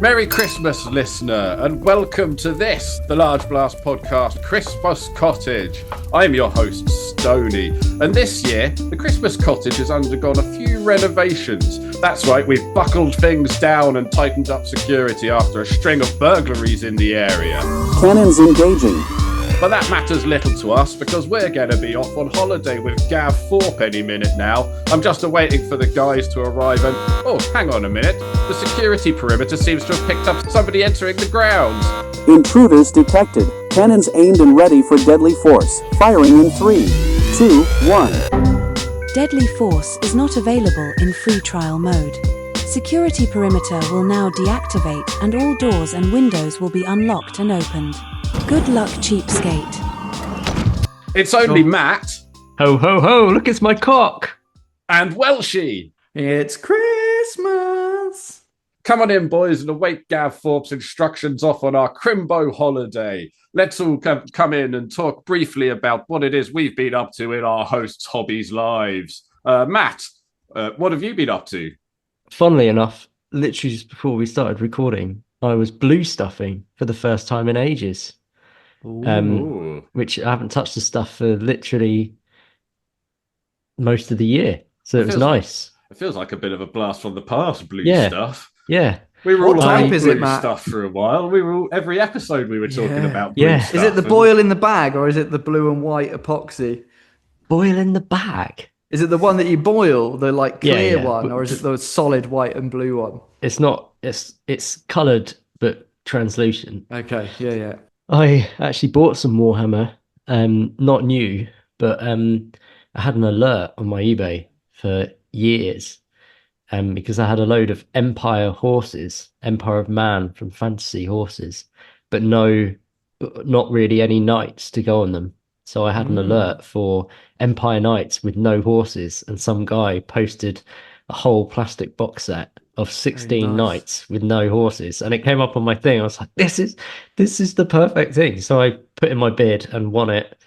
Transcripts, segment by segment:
Merry Christmas, listener, and welcome to this, the Large Blast podcast, Christmas Cottage. I'm your host, Stoney, and this year, the Christmas Cottage has undergone a few renovations. That's right, we've buckled things down and tightened up security after a string of burglaries in the area. Cannons engaging. But that matters little to us because we're going to be off on holiday with Gav Thorpe any minute now. I'm just awaiting for the guys to arrive and... Oh, hang on a minute. The security perimeter seems to have picked up somebody entering the grounds. Intruders detected. Cannons aimed and ready for deadly force. Firing in 3, 2, 1. Deadly force is not available in free trial mode. Security perimeter will now deactivate and all doors and windows will be unlocked and opened. Good luck, cheapskate. It's only Matt. Ho, ho, ho, look, it's my cock. And Welshie. It's Christmas. Come on in, boys, and await Gav Thorpe's instructions off on our Crimbo holiday. Let's all come in and talk briefly about what it is we've been up to in our hosts' hobbies lives. Matt, what have you been up to? Funnily enough, literally just before we started recording, I was blue stuffing for the first time in ages. Which I haven't touched the stuff for literally most of the year. So it was nice. It feels like a bit of a blast from the past, blue stuff. Yeah. We were all type about is blue it, Matt? stuff for a while. Every episode we were talking about blue stuff. Is it the boil in the bag or is it the blue and white epoxy? Boil in the bag? Is it the one that you boil, the like clear one, but or is it the solid white and blue one? It's not. It's coloured but translucent. Okay, yeah. I actually bought some Warhammer, not new, but I had an alert on my eBay for years, because I had a load of Empire horses, Empire of Man from Fantasy horses, but not really any knights to go on them. So I had an alert for Empire Knights with no horses, and some guy posted a whole plastic box set of 16 knights with no horses, and it came up on my thing. I was like, this is the perfect thing. So I put in my bid and won it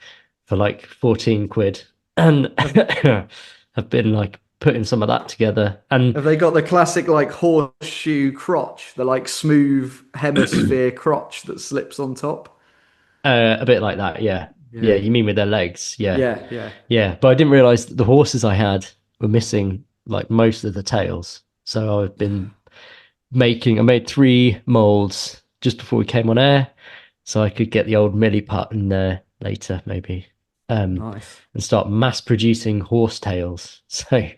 for like 14 quid, and I've been like putting some of that together. And have they got the classic like horseshoe crotch, the like smooth hemisphere crotch that slips on top? A bit like that, yeah. You mean with their legs? Yeah. But I didn't realize that the horses I had were missing like most of the tails. So I've been I made 3 molds just before we came on air, so I could get the old milliput in there later, maybe, Nice. and start mass producing horse tails. So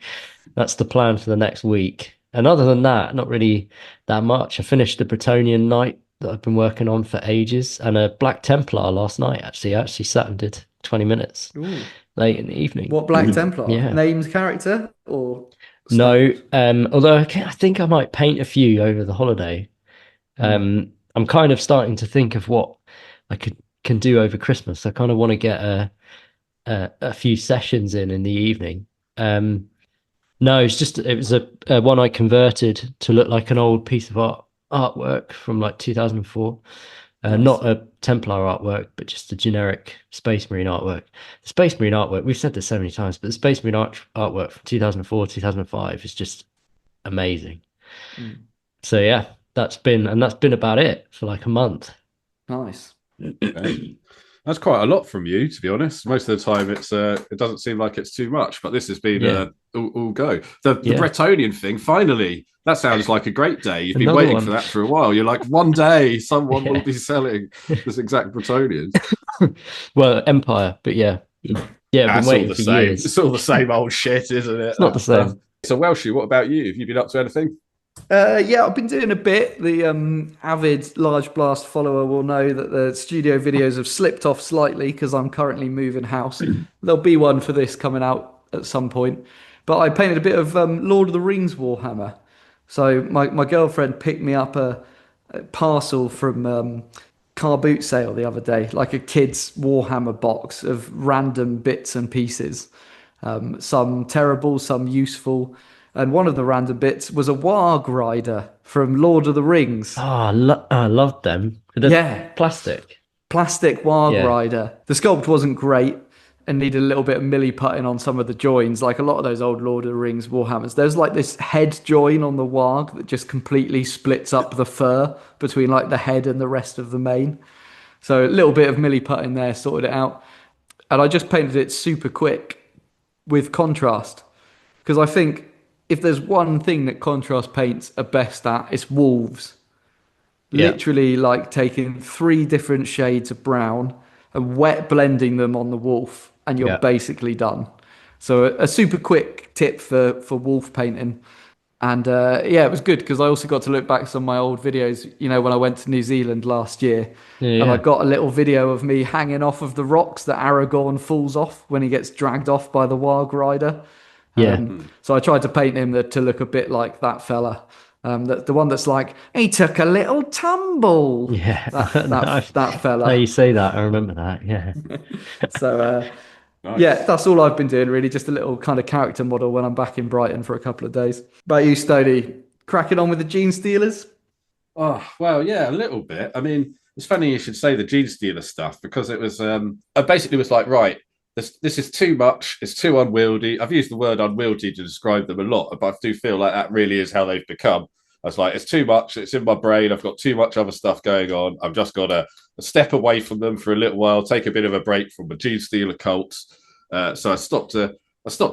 that's the plan for the next week. And other than that, not really that much. I finished the Bretonian Knight that I've been working on for ages, and a Black Templar last night. I actually sat and did 20 minutes late in the evening. What Black Templar? Yeah. Named character or? No, although I think I might paint a few over the holiday. I'm kind of starting to think of what I can do over Christmas. I kind of want to get a few sessions in the evening. No, it was a one I converted to look like an old piece of artwork from like 2004. Not a Templar artwork, but just a generic Space Marine artwork. The Space Marine artwork, we've said this so many times, but the Space Marine artwork from 2004, 2005 is just amazing. So yeah, that's been about it for like a month. Nice. That's quite a lot from you, to be honest. Most of the time, it doesn't seem like it's too much, but this has been all go. The Bretonian thing, finally, that sounds like a great day. You've been waiting for that for a while. You're like, one day someone will be selling this exact Bretonian. Well, Empire, but yeah, I've been waiting for years. It's all the same old shit, isn't it? It's not the same. So, Welshie, what about you? Have you been up to anything? I've been doing a bit. The avid Large Blast follower will know that the studio videos have slipped off slightly because I'm currently moving house. There'll be one for this coming out at some point. But I painted a bit of Lord of the Rings Warhammer. So my girlfriend picked me up a parcel from car boot sale the other day, like a kid's Warhammer box of random bits and pieces. Some terrible, some useful. And one of the random bits was a Warg Rider from Lord of the Rings. Oh, I loved them. Plastic Warg Rider. The sculpt wasn't great. and needed a little bit of milli putting on some of the joins, like a lot of those old Lord of the Rings Warhammers. There's like this head join on the warg that just completely splits up the fur between like the head and the rest of the mane. So a little bit of milli putting there sorted it out. And I just painted it super quick with contrast. Because I think if there's one thing that contrast paints are best at, it's wolves. Yeah. Literally like taking 3 different shades of brown and wet blending them on the wolf, and you're basically done. So a super quick tip for wolf painting. And it was good because I also got to look back at some of my old videos, when I went to New Zealand last year. Yeah. And I got a little video of me hanging off of the rocks that Aragorn falls off when he gets dragged off by the Warg Rider. So I tried to paint him to look a bit like that fella. The one that's like, he took a little tumble. Yeah. That fella. Now you say that, I remember that. Yeah. So, Nice. that's all I've been doing, really. Just a little kind of character model when I'm back in Brighton for a couple of days. About you, Stoney? Cracking on with the Gene Stealers? Oh, well, yeah, a little bit. I mean, it's funny you should say the Gene Stealer stuff because it was, I basically was like, right, this is too much. It's too unwieldy. I've used the word unwieldy to describe them a lot, but I do feel like that really is how they've become. I was like, it's too much. It's in my brain. I've got too much other stuff going on. I've just got to step away from them for a little while, take a bit of a break from the Gene Stealer cults. So I stopped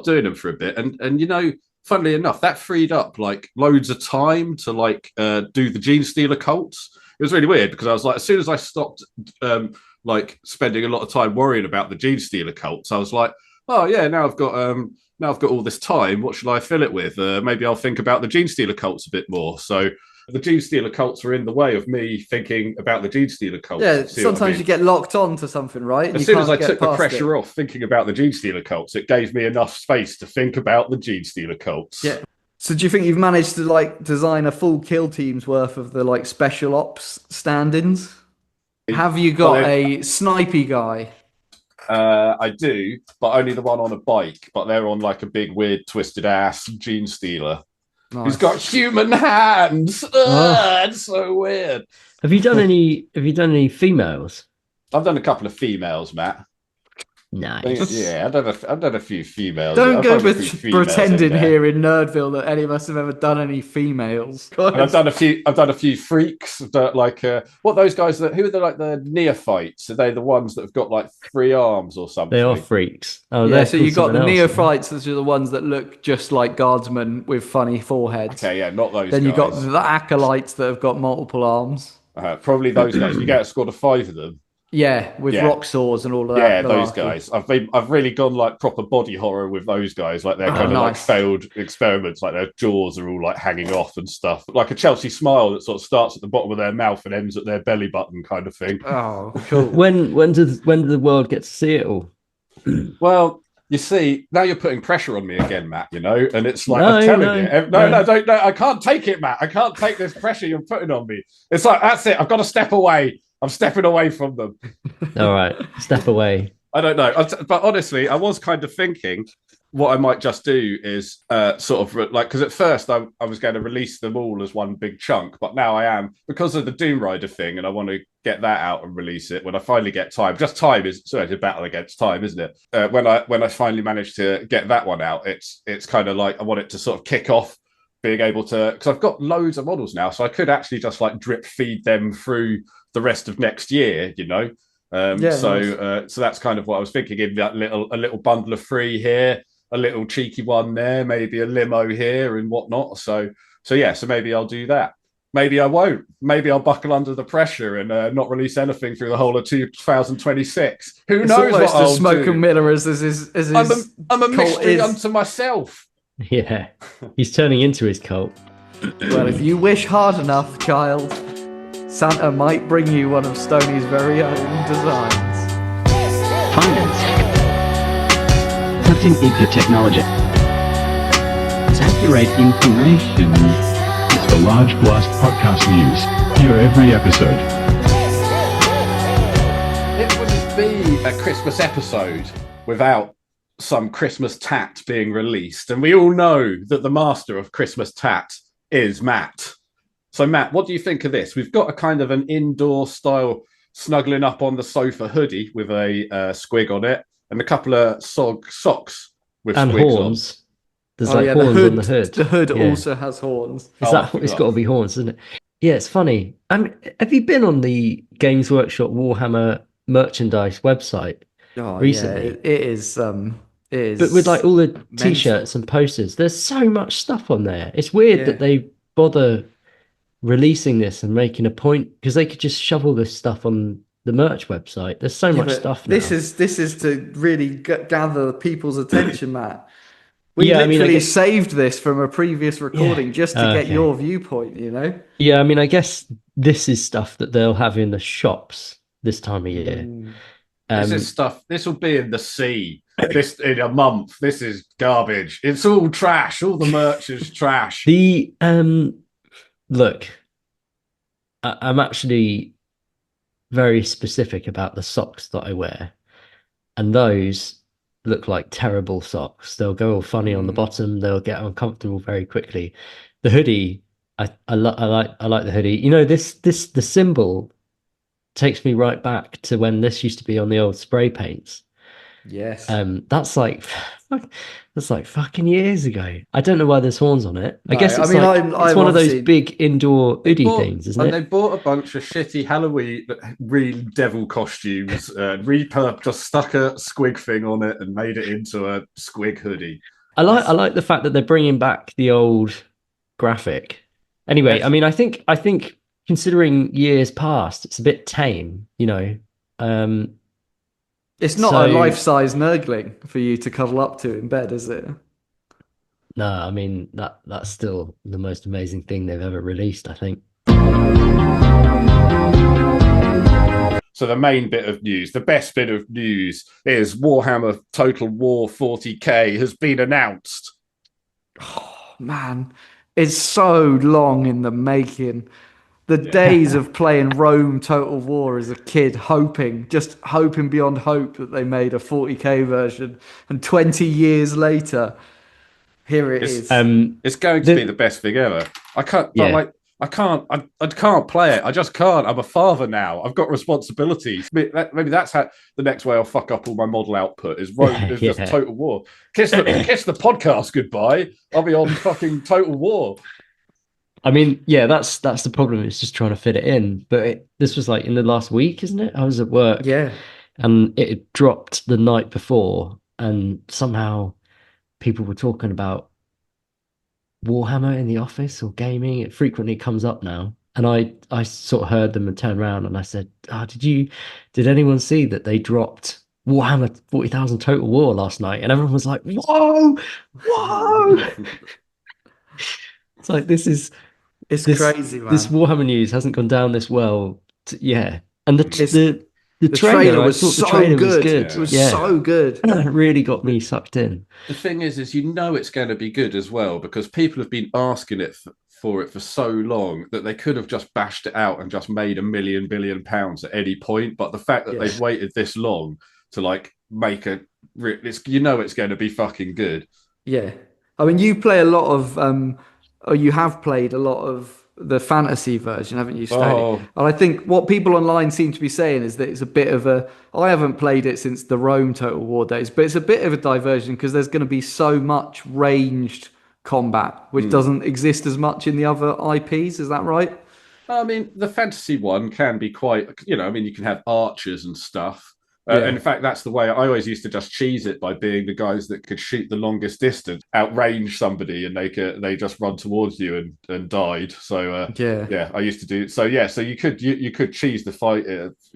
doing them for a bit. And funnily enough, that freed up like loads of time to do the Gene Stealer cults. It was really weird because I was like, as soon as I stopped spending a lot of time worrying about the Gene Stealer cults, I was like, oh yeah, now I've got all this time. What should I fill it with? Maybe I'll think about the Gene Stealer cults a bit more. So the Gene Stealer cults are in the way of me thinking about the Gene Stealer cults. Yeah, sometimes you get locked on to something, right? As soon as I took the pressure off thinking about the Gene Stealer cults, it gave me enough space to think about the Gene Stealer cults. Yeah. So do you think you've managed to design a full kill team's worth of the special ops stand-ins? Have you got a snipey guy? I do, but only the one on a bike. But they're on like a big, weird, twisted ass Gene Stealer. Nice. Who's got human hands. It's so weird. Have you done any females? I've done a couple of females, Matt. Nice. Yeah, I've done a few females. Don't go with pretending here in Nerdville that any of us have ever done any females. I've done a few freaks. What those guys who are the neophytes? Are they the ones that have got like 3 arms or something? They are freaks. Oh, yeah. So you got the neophytes, which are the ones that look just like guardsmen with funny foreheads. Okay, yeah, not those. Then you got the acolytes that have got multiple arms. Probably those guys. You get a squad of 5 of them. Yeah, with rock saws and all of that. Yeah, those guys. I've really gone like proper body horror with those guys. Like they're kind of like failed experiments. Like their jaws are all like hanging off and stuff. Like a Chelsea smile that sort of starts at the bottom of their mouth and ends at their belly button, kind of thing. Oh, cool. When did the world get to see it all? Well, you see, now you're putting pressure on me again, Matt. And it's like I'm telling you, don't. I can't take it, Matt. I can't take this pressure you're putting on me. It's like that's it. I've got to step away. I'm stepping away from them. All right, step away. I don't know. But honestly, I was kind of thinking what I might just do is because at first I was going to release them all as one big chunk, but now I am, because of the Doom Rider thing, and I want to get that out and release it when I finally get time. Just time is it's a battle against time, isn't it? When I finally manage to get that one out, it's kind of like I want it to sort of kick off being able to, because I've got loads of models now, so I could actually just like drip feed them through the rest of next year, So that's kind of what I was thinking. In that a little bundle of 3 here, a little cheeky one there, maybe a limo here and whatnot. So maybe I'll do that. Maybe I won't. Maybe I'll buckle under the pressure and not release anything through the whole of 2026. Who knows what I'll do? Smoke and Miller as his I'm a mystery unto myself. Yeah, he's turning into his cult. Well, if you wish hard enough, child, Santa might bring you one of Stoney's very own designs. Finance. Cutting edge technology. Accurate information. It's the Large Blast Podcast News. Hear every episode. It wouldn't be a Christmas episode without some Christmas tat being released. And we all know that the master of Christmas tat is Matt. So, Matt, what do you think of this? We've got a kind of an indoor style snuggling up on the sofa hoodie with a squig on it. and a couple of socks with And squigs on. horns. There's Oh like yeah, horns on the hood. The hood Yeah. also has horns. Is Oh, I that it's forgot. got to be horns, isn't it? Yeah, it's funny. Have you been on the Games Workshop Warhammer merchandise website Oh yeah, recently? it is. It But with like is all the mental. t-shirts and posters, there's so much stuff on there. It's weird that they bother releasing this and making a point, because they could just shovel this stuff on the merch website. There's so much But stuff now. this is to really gather people's attention, Matt. We Yeah, I mean, I literally guess- saved this from a previous recording Yeah. just to get Okay. your viewpoint, you know? Yeah, I mean, I guess this is stuff that they'll have in the shops this time of year. This is stuff. This will be in the sea. This in a month. This is garbage. It's all trash. All the merch is trash. The look, I'm actually very specific about the socks that I wear, and those look like terrible socks. They'll go all funny on the bottom. They'll get uncomfortable very quickly. The hoodie, I like the hoodie. You know, the symbol takes me right back to when this used to be on the old spray paints. Yes. That's like fucking years ago. I don't know why there's horns on it. I No, guess it's I mean, like I'm it's one of those obviously- big indoor hoodie things, isn't and it? they bought a bunch of shitty Halloween, real devil costumes, just stuck a squig thing on it and made it into a squig hoodie. I like the fact that they're bringing back the old graphic. Anyway, Yes. I mean, I think considering years past, it's a bit tame, you know. It's not so- a life-size nurgling for you to cuddle up to in bed, is it? No, I mean that's still the most amazing thing they've ever released, I think. So the main bit of news, the best bit of news, is Warhammer Total War 40k has been announced. Man, it's so long in the making. The days of playing Rome Total War as a kid, just hoping beyond hope that they made a 40k version, and 20 years later, here it is. It's going to be the best thing ever. I can't, Yeah. but like, I can't play it. I just can't. I'm a father now. I've got responsibilities. Maybe that's how the next way I'll fuck up all my model output is Rome is just Yeah. Total War. Kiss the podcast goodbye. I'll be on fucking Total War. I mean, yeah, that's the problem. It's just trying to fit it in. But this was like in the last week, isn't it? I was at work, Yeah. and it had dropped the night before, and somehow people were talking about Warhammer in the office or gaming. It frequently comes up now, and I sort of heard them and turned around and I said, did anyone see that they dropped Warhammer 40,000 Total War last night? And everyone was like, whoa. It's like It's this crazy, man. this Warhammer news hasn't gone down this well. Yeah, and the the trailer was I thought so the trailer good. was good. It was Yeah. so good. It really got me sucked in. The thing is you know it's going to be good as well because people have been asking it for it for so long that they could have just bashed it out and just made £1 billion at any point. But the fact that they've waited this long to like make it's going to be fucking good. Yeah. I mean, you play a lot of, or you have played a lot of the fantasy version, haven't you, Stoney? Oh. And I think what people online seem to be saying is that it's a bit of I haven't played it since the Rome Total War days, but it's a bit of a diversion because there's going to be so much ranged combat, which doesn't exist as much in the other IPs. Is that right? I mean, the fantasy one can be quite, you can have archers and stuff. Yeah. And in fact, that's the way I always used to just cheese it by being the guys that could shoot the longest distance, outrange somebody, and they just run towards you and died. So I used to do so. Yeah, so you could cheese the fight,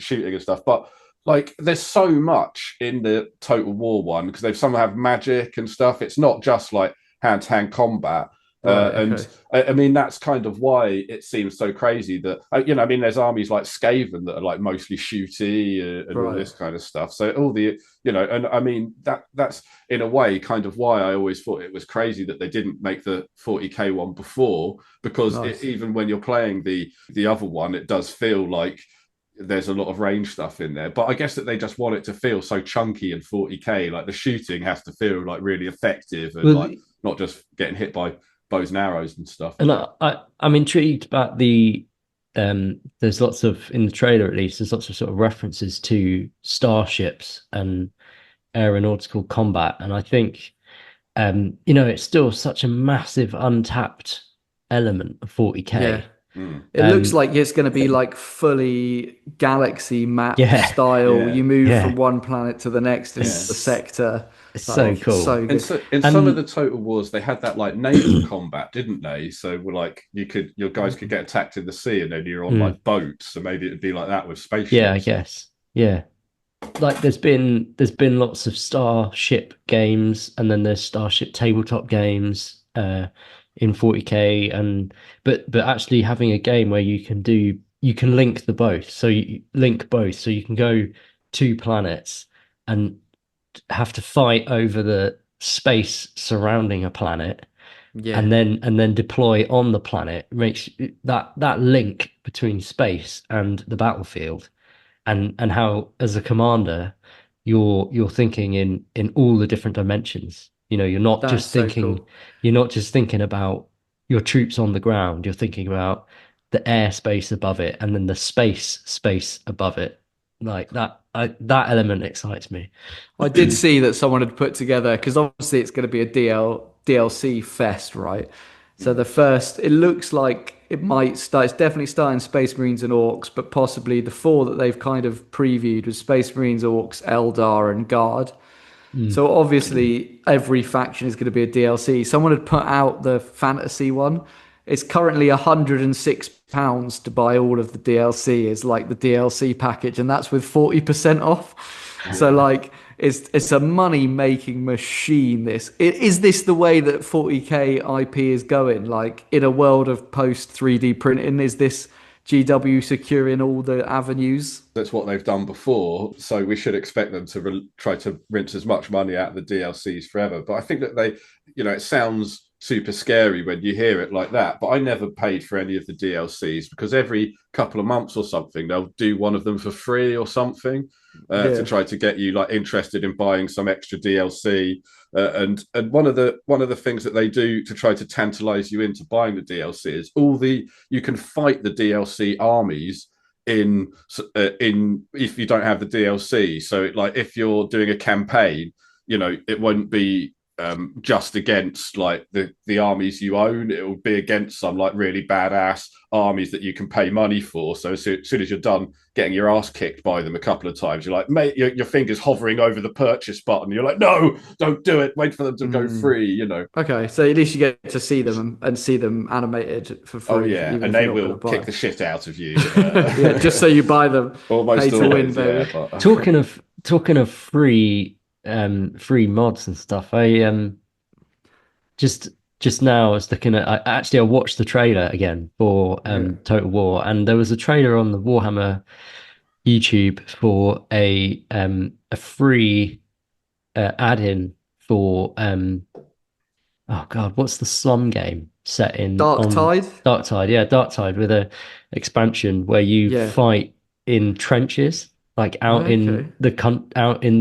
shooting and stuff, but like there's so much in the Total War one because they've somehow have magic and stuff. It's not just like hand-to-hand combat. And I mean that's kind of why it seems so crazy that there's armies like Skaven that are like mostly shooty and all this kind of stuff. So all the and I mean that's in a way kind of why I always thought it was crazy that they didn't make the 40k one before because even when you're playing the other one, it does feel like there's a lot of range stuff in there. But I guess that they just want it to feel so chunky in 40k, like the shooting has to feel like really effective and like not just getting hit by bows and arrows and stuff. And I'm intrigued about there's lots of, in the trailer at least, there's lots of sort of references to starships and aeronautical combat, and I think it's still such a massive untapped element of Yeah. 40k. It looks like it's going to be like fully galaxy map Yeah, style. Yeah. You move yeah, from one planet to the next in the it's sector. it's so Like, cool. so And good. so in some of the And Total Wars, they had that like naval combat, didn't they? So we're like your guys could get attacked in the sea, and then you're on mm, like boats. So maybe it'd be like that with yeah, I spaceships. guess. Yeah. Like there's been lots of Starship games, and then there's Starship tabletop games in 40k, and but actually having a game where you can link the both. So you link both, so you can go two planets and have to fight over the space surrounding a planet, Yeah, and then deploy on the planet. Makes that link between space and the battlefield, and how as a commander you're thinking in all the different dimensions. that's so cool. You're not just thinking about your troops on the ground. You're thinking about the airspace above it, and then the space above it. Like that element excites me. I did see that someone had put together, because obviously it's going to be a DLC fest, right? So the first, it looks like it might start. It's definitely starting Space Marines and Orcs, but possibly the four that they've kind of previewed was Space Marines, Orcs, Eldar, and Guard. Mm. So obviously every faction is going to be a DLC. Someone had put out the fantasy one. It's currently £106 to buy all of the DLC as like the DLC package, and that's with 40% off. So like it's a money making machine. Is this the way that 40k IP is going? Like in a world of post 3D printing, is this GW securing all the avenues? That's what they've done before. So we should expect them to try to rinse as much money out of the DLCs forever. But I think that it sounds super scary when you hear it like that. But I never paid for any of the DLCs because every couple of months or something, they'll do one of them for free or something to Yeah. try to get you like interested in buying some extra DLC. And one of the things that they do to try to tantalize you into buying the DLC is you can fight the DLC armies in if you don't have the DLC. So like if you're doing a campaign, it won't be just against like the armies you own. It will be against some like really badass armies that you can pay money for. So as soon as you're done getting your ass kicked by them a couple of times, you're like, mate, your finger's hovering over the purchase button. You're like, no, don't do it. Wait for them to go free. Okay, so at least you get to see them and see them animated for Oh free, yeah, even and if you're they not going to will buy. kick the shit out of you. Yeah, just so you buy them, pay Almost to win, always, yeah. baby. But Talking of free mods and stuff, I just just now I was looking at I watched the trailer again for Yeah. Total War, and there was a trailer on the Warhammer YouTube for a free add-in for oh god, what's the Slum game set in Dark on Tide. Darktide? Yeah, Darktide with a expansion where you Yeah. fight in trenches, like Okay. out in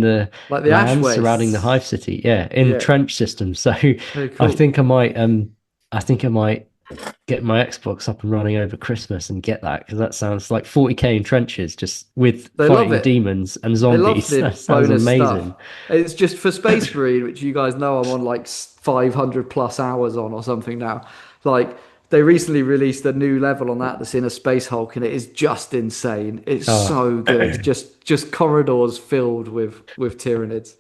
the Like the Ash lands surrounding the Wastes. Hive City. Yeah, in Yeah. trench systems. So Oh, I cool. think I might get my Xbox up and running over Christmas and get that, because that sounds like 40k in trenches just with They love fighting it. demons and They love zombies. the That sounds bonus stuff. amazing. It's just for Space Marine, which you guys know I'm on like 500 plus hours on or something now. Like they recently released a new level on that's in a Space Hulk, and it is just insane. It's Oh, so good. Just corridors filled with Tyranids.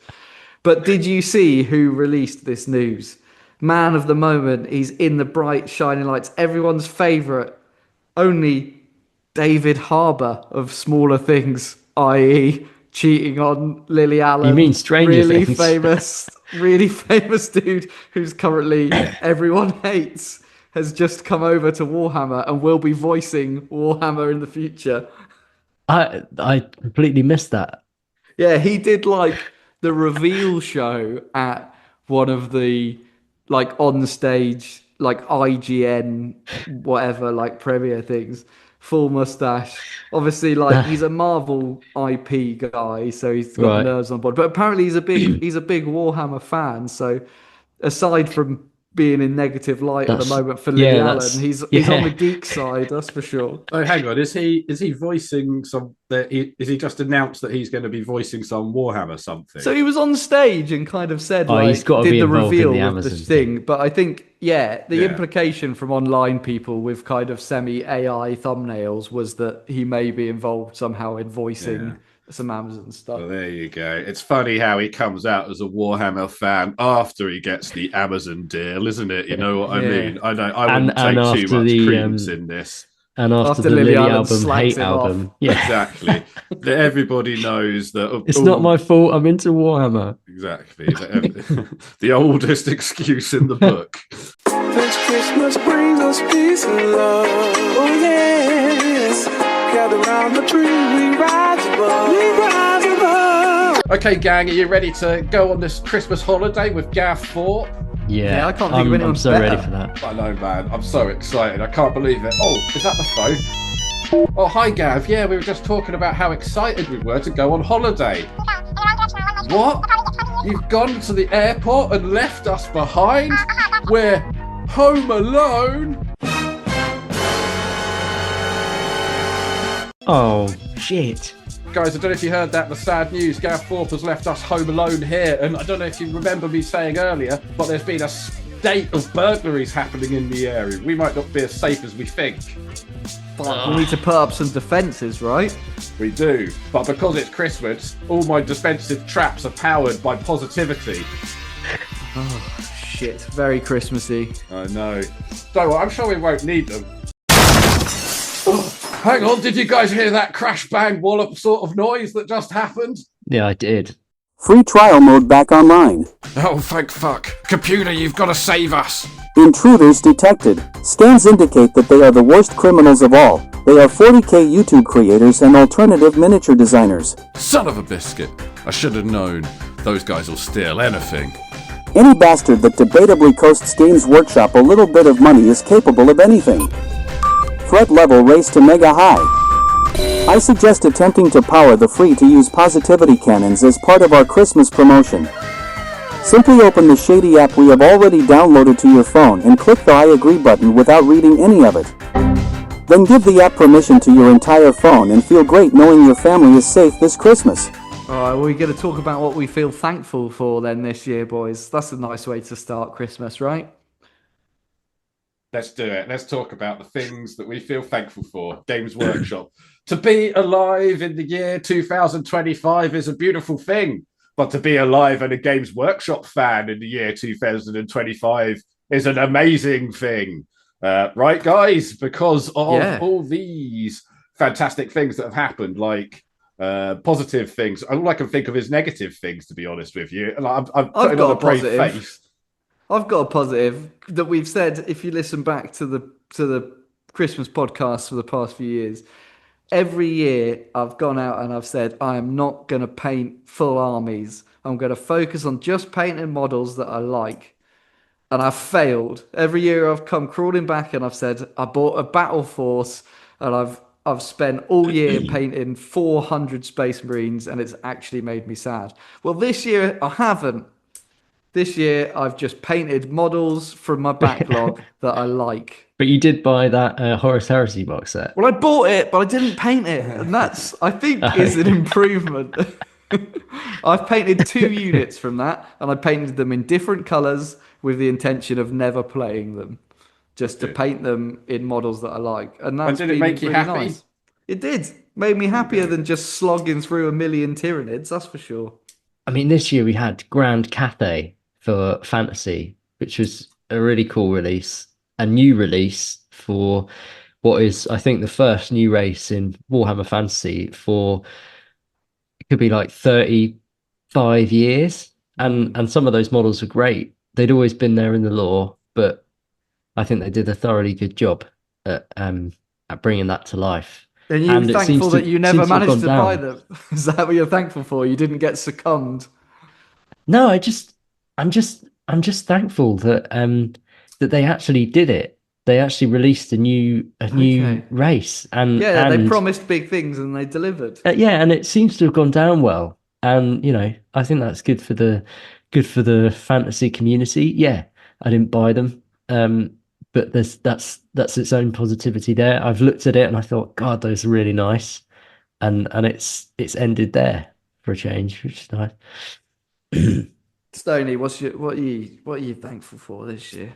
But did you see who released this news? Man of the moment. He's in the bright shining lights. Everyone's favorite. Only David Harbour of Smaller Things, i.e., cheating on Lily you Allen. mean Stranger Things? Really famous dude who's currently everyone hates, has just come over to Warhammer and will be voicing Warhammer in the future. I completely missed that. Yeah, he did like the reveal show at one of the like on stage like IGN whatever like premiere things. Full mustache. Obviously, like he's a Marvel IP guy, so he's got the Right. nerves on board. But apparently, he's a big Warhammer fan. So aside from being in negative light at the That's- moment for Lily yeah, Allen. that's- He's yeah. on the geek side, that's for sure. Oh, hang on. Is he voicing some? Is he just announced that he's going to be voicing some Warhammer something? So he was on stage and kind of said, Oh, he's gotta did be the involved in reveal the with the Amazon thing. But I think, the Yeah. implication from online people with kind of semi-AI thumbnails was that he may be involved somehow in voicing some Amazon stuff. Well, there you go. It's funny how he comes out as a Warhammer fan after he gets the Amazon deal, isn't it? You know what I Yeah. mean? I don't. I wouldn't And take too after much the, credence in this. And after the Lily Lily Allen album, slags Hate him off. album. Yeah. Exactly. That everybody knows that. It's not my fault. I'm into Warhammer. Exactly. The oldest excuse in the book. This Christmas brings us peace and love. Oh yes, gather round the tree, we rise above. We rise above. Okay, gang, are you ready to go on this Christmas holiday with Gav 4? Yeah, I can't think of anyone I'm so better. ready for that. I know, man. I'm so excited. I can't believe it. Oh, is that the phone? Oh, hi, Gav. Yeah, we were just talking about how excited we were to go on holiday. What? You've gone to the airport and left us behind? We're home alone? Oh, shit. Guys, I don't know if you heard that, the sad news. Gav Thorpe has left us home alone here. And I don't know if you remember me saying earlier, but there's been a spate of burglaries happening in the area. We might not be as safe as we think. We need to put up some defences, right? We do. But because it's Christmas, all my defensive traps are powered by positivity. Shit, very Christmassy. I know. Don't worry, I'm sure we won't need them. Oh, hang on, did you guys hear that crash bang wallop sort of noise that just happened? Yeah, I did. Free trial mode back online. Oh, thank fuck. Computer, you've got to save us. Intruders detected. Scans indicate that they are the worst criminals of all. They are 40k YouTube creators and alternative miniature designers. Son of a biscuit. I should have known. Those guys will steal anything. Any bastard that debatably costs Games Workshop a little bit of money is capable of anything. Threat level raised to mega high. I suggest attempting to power the free-to-use positivity cannons as part of our Christmas promotion. Simply open the shady app we have already downloaded to your phone and click the I agree button without reading any of it. Then give the app permission to your entire phone and feel great knowing your family is safe this Christmas. Alright, well, we're going to talk about what we feel thankful for then this year, boys. That's a nice way to start Christmas, right? Let's do it. Let's talk about the things that we feel thankful for. Games Workshop. To be alive in the year 2025 is a beautiful thing. But to be alive and a Games Workshop fan in the year 2025 is an amazing thing. Right, guys? Because of all these fantastic things that have happened, like positive things. All I can think of is negative things, to be honest with you. And I'm putting on a brave face. I've got a positive that we've said, if you listen back to the Christmas podcast for the past few years, every year I've gone out and I've said, I am not going to paint full armies. I'm going to focus on just painting models that I like. And I've failed. Every year I've come crawling back and I've said, I bought a battle force and I've spent all year painting 400 Space Marines and it's actually made me sad. Well, this year I haven't. This year I've just painted models from my backlog that I like. But you did buy that Horus Heresy box set. Well, I bought it, but I didn't paint it. And that's, I think, is an improvement. I've painted 2 units from that, and I painted them in different colours with the intention of never playing them. Just to paint them in models that I like. And that's did it make you happy? Nice. It did. Made me happier than just slogging through a million Tyranids, that's for sure. I mean, this year we had Grand Cathay for Fantasy, which was a really cool release. A new release for what is, I think, the first new race in Warhammer Fantasy for, it could be like 35 years. And some of those models are great. They'd always been there in the lore, but I think they did a thoroughly good job at bringing that to life. And you're thankful that you never managed to buy them. Is that what you're thankful for? You didn't get succumbed. No, I'm just thankful that that they actually did it. They actually released a new race, and they promised big things and they delivered. And it seems to have gone down well. And I think that's good for the fantasy community. Yeah, I didn't buy them. But that's its own positivity there. I've looked at it and I thought, God, those are really nice, and it's ended there for a change, which is nice. Stoney, what are you thankful for this year?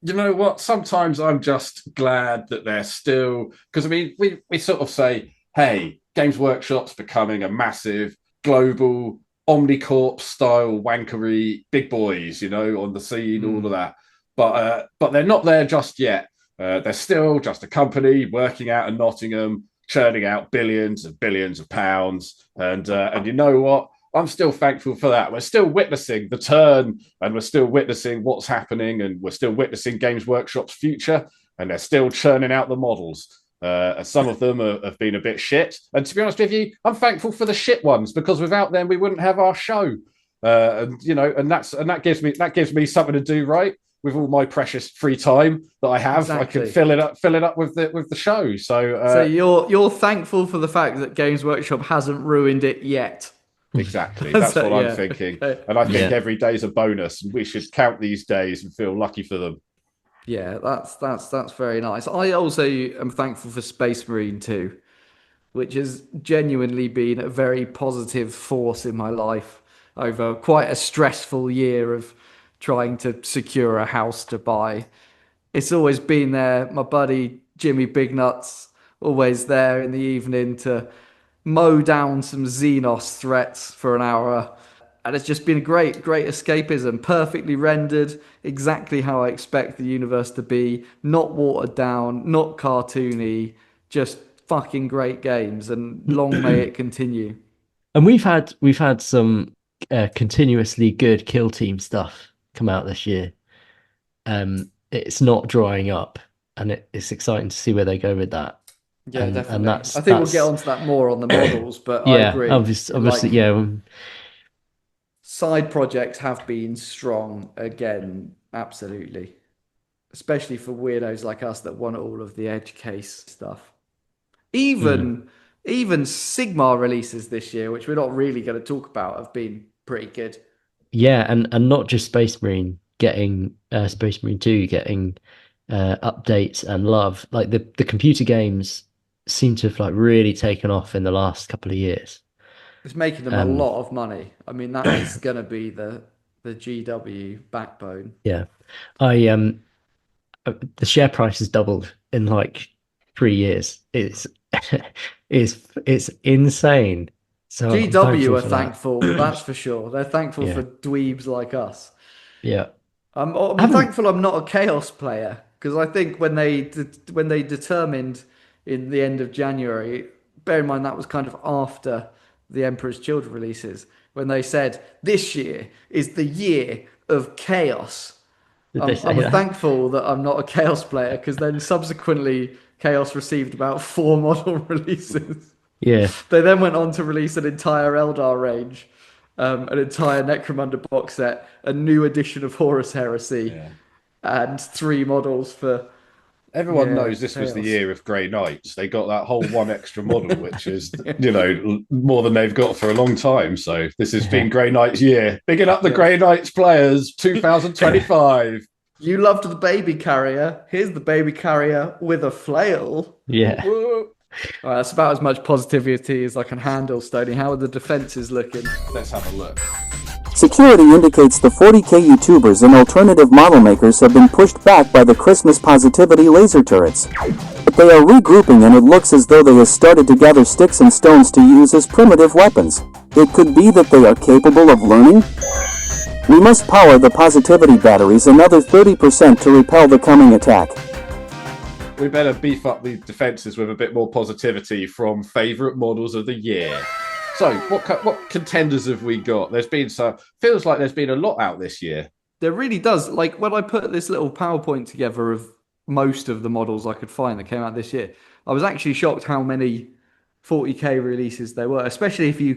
You know what? Sometimes I'm just glad that they're still, because I mean, we sort of say, hey, Games Workshop's becoming a massive global Omnicorp style wankery big boys, on the scene, all of Hmm. that. But they're not there just yet. They're still just a company working out of Nottingham, churning out billions and billions of pounds. And you know what? I'm still thankful for that. We're still witnessing the turn, and we're still witnessing what's happening, and we're still witnessing Games Workshop's future, and they're still churning out the models. And some of them have been a bit shit. And to be honest with you, I'm thankful for the shit ones, because without them, we wouldn't have our show. And that gives me something to do, right? With all my precious free time that I have, I can Exactly. fill it up with the show. So So you're thankful for the fact that Games Workshop hasn't ruined it yet. exactly. That's So, what I'm yeah. thinking. Okay. And I think Yeah. every day's a bonus, and we should count these days and feel lucky for them. Yeah, that's very nice. I also am thankful for Space Marine too, which has genuinely been a very positive force in my life over quite a stressful year of trying to secure a house to buy. It's always been there. My buddy Jimmy Bignuts, always there in the evening to mow down some Xenos threats for an hour. And it's just been a great, great escapism. Perfectly rendered, exactly how I expect the universe to be. Not watered down, not cartoony, just fucking great games. And long may it continue. And we've had some continuously good kill team stuff come out this year. It's not drying up, and it's exciting to see where they go with that. Yeah, And definitely. that's I think we'll get that's onto that more on the models, but I yeah, agree. obviously, Like, yeah, side projects have been strong again, absolutely. Especially for weirdos like us that want all of the edge case stuff. mm, Even even Sigma releases this year, which we're not really going to talk about, have been pretty good. yeah, and not just Space Marine getting Space Marine 2 getting updates and love. Like the computer games seem to have like really taken off in the last couple of years. It's making them a Um, lot of money. I mean, that is going to be the GW backbone. yeah, I the share price has doubled in like 3 years. It's insane. So I'm GW thankful are for that. thankful, that's for sure. They're thankful for Yeah, dweebs like us. yeah. I I'm haven't. thankful I'm not a chaos player because I think when they determined in the end of January, bear in mind that was kind of after the Emperor's Children releases, when they said this year is the year of chaos. Did they I'm, say I'm that? thankful that I'm not a chaos player because then subsequently chaos received about four model releases. Yeah, They then went on to release an entire Eldar range, an entire Necromunda box set, a new edition of Horus Heresy, Yeah. and three models for Everyone yeah knows this was the chaos. year of Grey Knights. They got that whole one extra model, which is, more than they've got for a long time. So this has been yeah, Grey Knights' year. Bigging up the Yeah. Grey Knights players, 2025. You loved the baby carrier. Here's the baby carrier with a flail. Woo, yeah. woo. All right, that's about as much positivity as I can handle, Stoney. How are the defenses looking? Let's have a look. Security indicates the 40K YouTubers and alternative model makers have been pushed back by the Christmas positivity laser turrets. But they are regrouping and it looks as though they have started to gather sticks and stones to use as primitive weapons. It could be that they are capable of learning? We must power the positivity batteries another 30% to repel the coming attack. We better beef up the defenses with a bit more positivity from favourite models of the year. So, what contenders have we got? Feels like there's been a lot out this year. There really does. Like when I put this little PowerPoint together of most of the models I could find that came out this year, I was actually shocked how many 40K releases there were, especially if you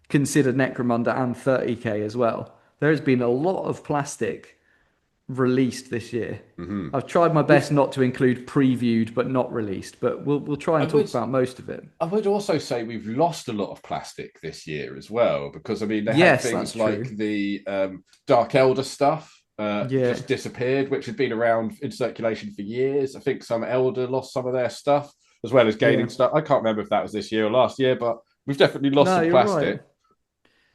consider Necromunda and 30K as well. There has been a lot of plastic released this year. Mm-hmm. I've tried my best not to include previewed but not released, but we'll try and talk about most of it. I would also say we've lost a lot of plastic this year as well, because I mean they had Yes, that's things like true. the Dark Elder stuff Yeah. just disappeared, which had been around in circulation for years. I think some Elder lost some of their stuff as well as Yeah. gaining stuff. I can't remember if that was this year or last year, but we've definitely lost No, some you're right. plastic.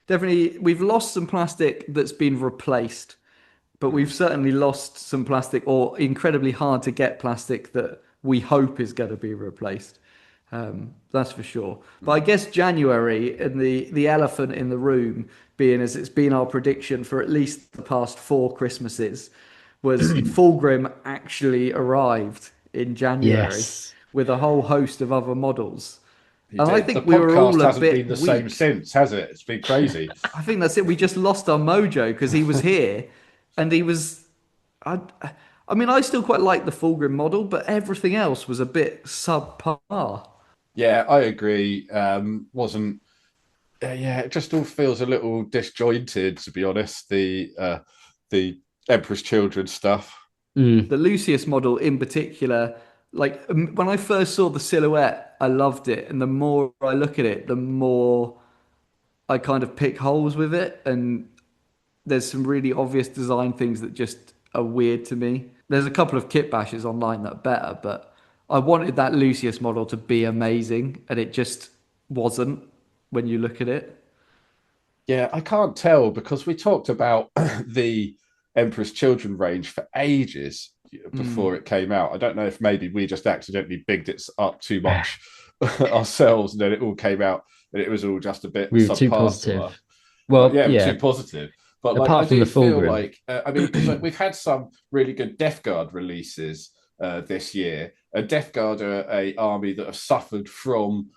Definitely, we've lost some plastic that's been replaced, but we've certainly lost some plastic or incredibly hard to get plastic that we hope is going to be replaced. That's for sure. But I guess January and the elephant in the room, being as it's been our prediction for at least the past 4 Christmases, was Fulgrim actually arrived in January Yes. with a whole host of other models. He And I did. The think we were all podcast a hasn't been bit the same weak. since, has it? It's been crazy. I think that's it. We just lost our mojo because he was here and he was. I, I mean, I still quite like the Fulgrim model, but everything else was a bit subpar. Yeah, I agree. Wasn't yeah, it just all feels a little disjointed, to be honest. The Emperor's Children stuff. Mm. The Lucius model in particular, like when I first saw the silhouette, I loved it, and the more I look at it, the more I kind of pick holes with it, and there's some really obvious design things that just are weird to me. There's a couple of kit bashes online that are better, but I wanted that Lucius model to be amazing, and it just wasn't when you look at it. Yeah, I can't tell because we talked about the Emperor's Children range for ages before it came out. I don't know if maybe we just accidentally bigged it up too much ourselves, and then it all came out and it was all just a bit We were too subpar to us. positive. But Well, yeah, yeah. too positive. But like, I Apart from do the feel Fulgrim. like, I mean, because like, we've had some really good Death Guard releases this year. And Death Guard are a army that have suffered from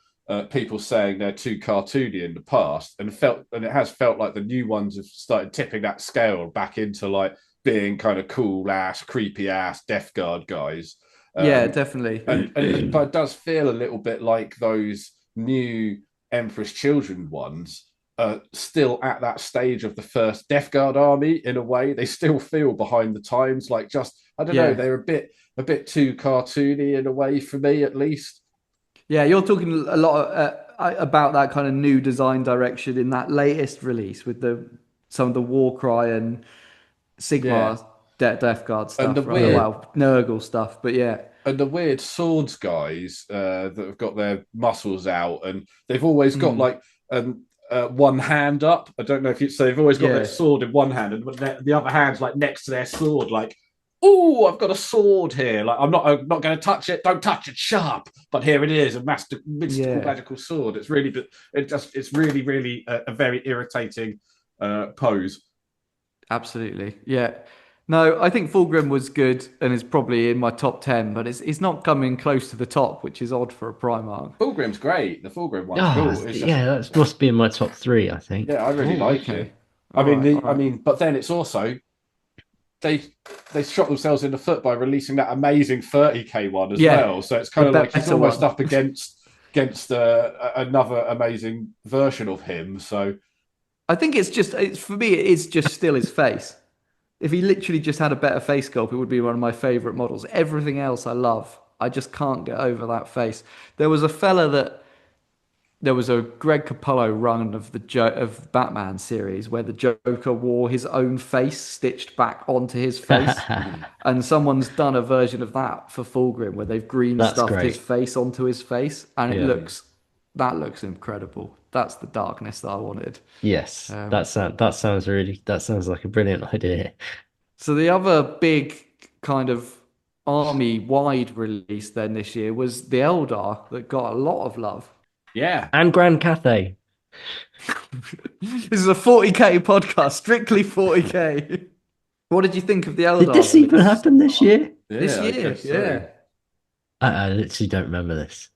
people saying they're too cartoony in the past, and it has felt like the new ones have started tipping that scale back into like being kind of cool ass, creepy ass Death Guard guys. Yeah, Um, definitely. but it does feel a little bit like those new Emperor's Children ones still at that stage of the first Death Guard army. In a way, they still feel behind the times. Like, just I don't know, Yeah. they're a bit too cartoony in a way for me, at least. Yeah, you're talking a lot about that kind of new design direction in that latest release with the some of the Warcry and Yeah, Sigma Death Guard and the stuff, right? Yeah. Well, Nurgle stuff, but yeah, weird swords guys that have got their muscles out, and they've always got like one hand up. I don't know if you so they've always got their yeah, sword in one hand, and the other hand's like next to their sword, like, oh, I've got a sword here. Like, I'm not going to touch it. Don't touch it. Sharp. But here it is, a mystical, yeah, magical sword. It's really, it's really, really a very irritating pose. absolutely, yeah. No, I think Fulgrim was good and is probably in my top 10, but it's not coming close to the top, which is odd for a Primarch. Fulgrim's great. The Fulgrim one's Oh, cool. It's just, yeah, that must be in my top three, I think. yeah, I really Oh, like okay. it. All right, all I right. mean, but then it's also they shot themselves in the foot by releasing that amazing 30k one as Yeah, well. So it's the kind of like he's better almost one. up against another amazing version of him. So I think it's for me, it's just still his face. If he literally just had a better face sculpt, it would be one of my favorite models. Everything else I love. I just can't get over that face. There was a fella that there was a Greg Capullo run of of Batman series where the Joker wore his own face stitched back onto his face, and someone's done a version of that for Fulgrim where they've green That's stuffed his great. face onto his face, and Yeah. that looks incredible. That's the darkness that I wanted. Yes, Um, that sounds like a brilliant idea. So the other big kind of army-wide release then this year was the Eldar that got a lot of love. yeah, And Grand Cathay. This is a 40k podcast, strictly 40k. What did you think of the Eldar Did this even release? happen this year? This I year, guess so. yeah. I literally don't remember this.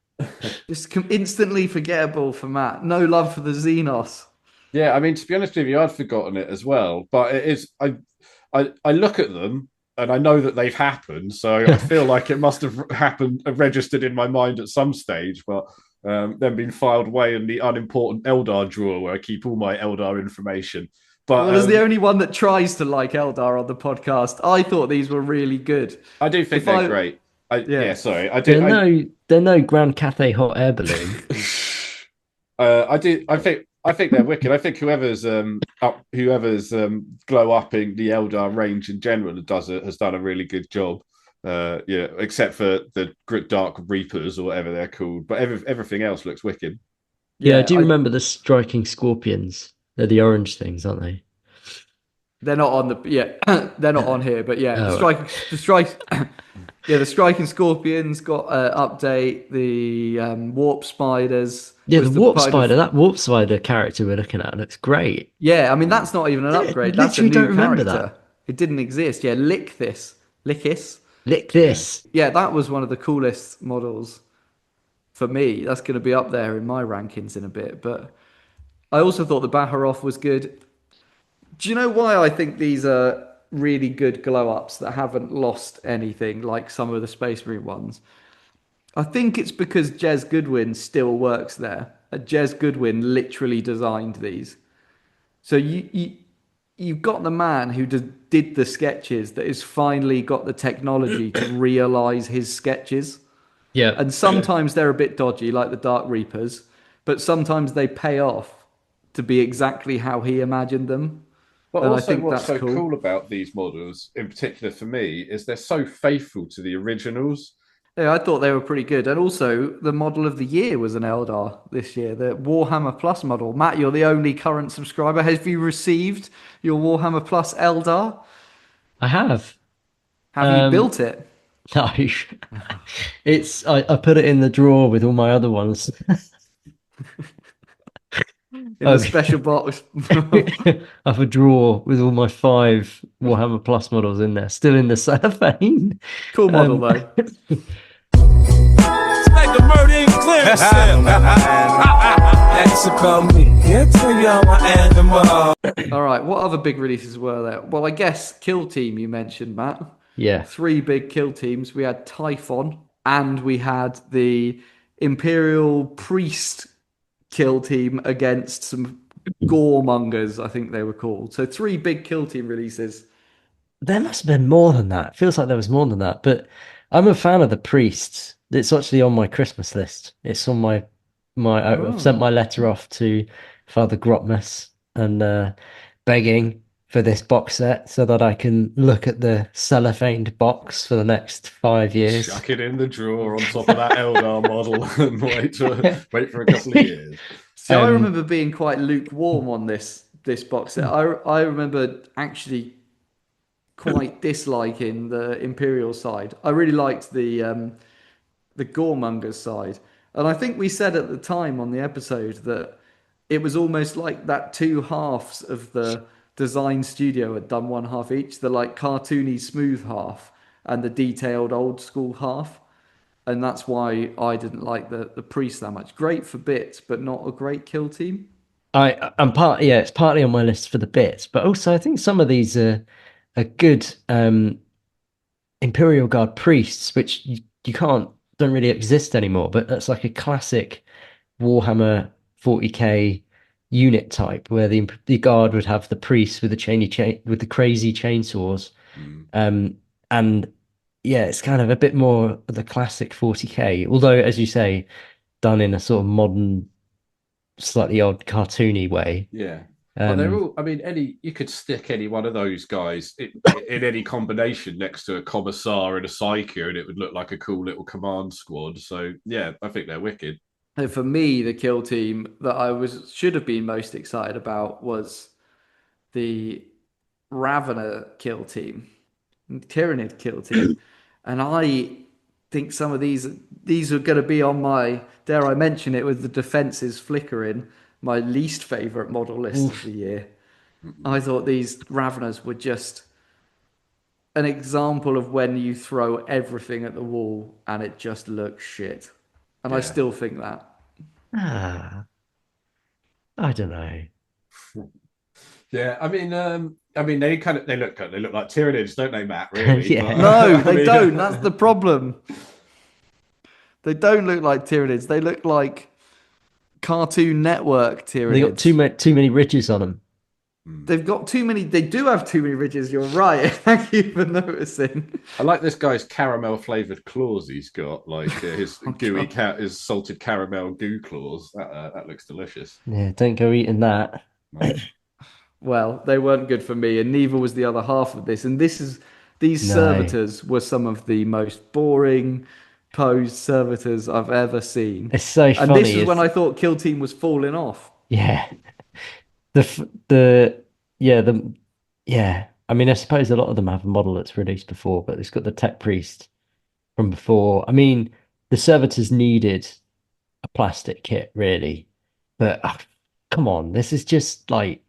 Just instantly forgettable for Matt. No love for the Xenos. Yeah, I mean, to be honest with you, I'd forgotten it as well. But it is, I look at them and I know that they've happened, so I feel like it must have happened, registered in my mind at some stage. But then been filed away in the unimportant Eldar drawer where I keep all my Eldar information. But Well, as the only one that tries to like Eldar on the podcast, I thought these were really good. I do think they're great. Yeah. Sorry, I They're do. they're no Grand Cathay hot air balloon. I do. I think they're wicked. I think whoever's glow upping the Eldar range in general has done a really good job. Yeah, except for the Dark Reapers or whatever they're called, but everything else looks wicked. Yeah, I do remember the striking scorpions. They're the orange things, aren't they? They're not on they're not on here, but yeah, Oh. the striking scorpions got update the warp spiders. Yeah, was the warp kind of- spider, that warp spider character we're looking at looks great. yeah, I mean that's not even an upgrade. That's a literally new don't remember character. that. It didn't exist. Yeah, Lickis. Lick this. Yeah, that was one of the coolest models for me. That's going to be up there in my rankings in a bit. But I also thought the Baharov was good. Do you know why I think these are really good glow ups that haven't lost anything like some of the Space Marine ones? I think it's because Jez Goodwin still works there. Jez Goodwin literally designed these. So you've got the man who did the sketches that has finally got the technology to realize his sketches. Yeah. And sometimes they're a bit dodgy, like the Dark Reapers, but sometimes they pay off to be exactly how he imagined them. But And I also, think what's that's so cool about these models, in particular for me, is they're so faithful to the originals. Yeah, I thought they were pretty good. And also, the model of the year was an Eldar this year, the Warhammer Plus model. Matt, you're the only current subscriber. Have you received your Warhammer Plus Eldar? I have. Have you built it? No. I put it in the drawer with all my other ones. In a special box. I have a drawer with all my 5 Warhammer Plus models in there, still in the cellophane. Cool model, though. It's like a murder in clearance sale. That's about me. Can't tell you I'm an animal. All right, what other big releases were there? Well, I guess Kill Team you mentioned, Matt. Yeah. 3 big kill teams. We had Typhon and we had the Imperial Priest kill team against some goremongers, I think they were called. So 3 big kill team releases. There must have been more than that. It feels like there was more than that. But I'm a fan of the priests. It's actually on my Christmas list. It's on my I've sent my letter off to Father Grotmus and begging for this box set so that I can look at the cellophaned box for the next 5 years. Chuck it in the drawer on top of that Eldar model and wait for a couple of years. So I remember being quite lukewarm on this box set. I remember actually quite disliking the Imperial side. I really liked the Goremongers side. And I think we said at the time on the episode that it was almost like that 2 halves of the design studio had done 1 half each, the like cartoony smooth half and the detailed old school half. And that's why I didn't like the priest that much. Great for bits, but not a great kill team. It's partly on my list for the bits, but also I think some of these are good Imperial Guard priests, which you don't really exist anymore, but that's like a classic Warhammer 40k unit type where the guard would have the priest with the crazy chainsaws. And yeah, it's kind of a bit more of the classic 40k, although as you say, done in a sort of modern, slightly odd cartoony way. Yeah. Well, they're all, I mean, you could stick any one of those guys in any combination next to a commissar and a psyker, and it would look like a cool little command squad. So, yeah, I think they're wicked. And for me, the kill team that I should have been most excited about was the Ravener kill team, Tyrannid kill team. And I think some of these are going to be on my, dare I mention it, with the defenses flickering, my least favourite model list of the year. I thought these Raveners were just an example of when you throw everything at the wall and it just looks shit. And I still think that. I don't know. Yeah, I mean, they look like Tyranids, don't they, Matt? Really? Yeah. But, No, they don't. That's the problem. They don't look like Tyranids. They look like Cartoon Network Tyranids. They got too many ridges on them. They've got too many. They do have too many ridges. You're right. Thank you for noticing. I like this guy's caramel flavored claws he's got, like his gooey his salted caramel goo claws. That looks delicious. Yeah, don't go eating that. No. Well, they weren't good for me, and neither was the other half of this. And these No. servitors were some of the most boring posed servitors I've ever seen. It's so And funny. this is when I thought Kill Team was falling off. Yeah. The yeah, the yeah. I mean, I suppose a lot of them have a model that's released before, but it's got the Tech Priest from before. I mean, the servitors needed a plastic kit, really. But come on, this is just like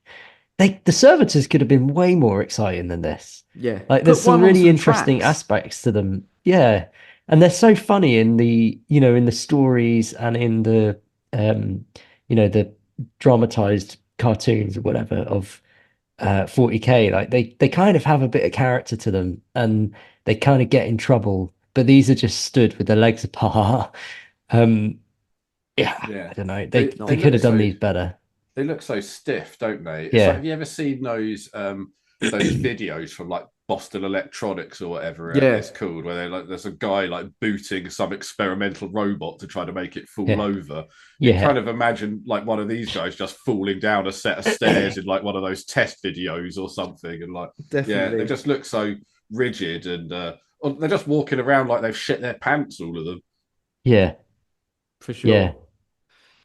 the servitors could have been way more exciting than this. Yeah. Like there's Put some one on really some interesting tracks. aspects to them. Yeah. And they're so funny in the, in the stories and in the the dramatized cartoons or whatever of 40K. Like they kind of have a bit of character to them and they kind of get in trouble, but these are just stood with their legs apart. Yeah. I don't know. They They look could have done so- these better. They look so stiff, don't they? It's Yeah. like, have you ever seen those videos from like Boston Electronics or whatever Yeah. it's called, where they like there's a guy like booting some experimental robot to try to make it fall Yeah. over. You Yeah. kind of imagine like one of these guys just falling down a set of stairs in like one of those test videos or something, and like Definitely. they just look so rigid and they're just walking around like they've shit their pants, all of them. Yeah. For sure. Yeah.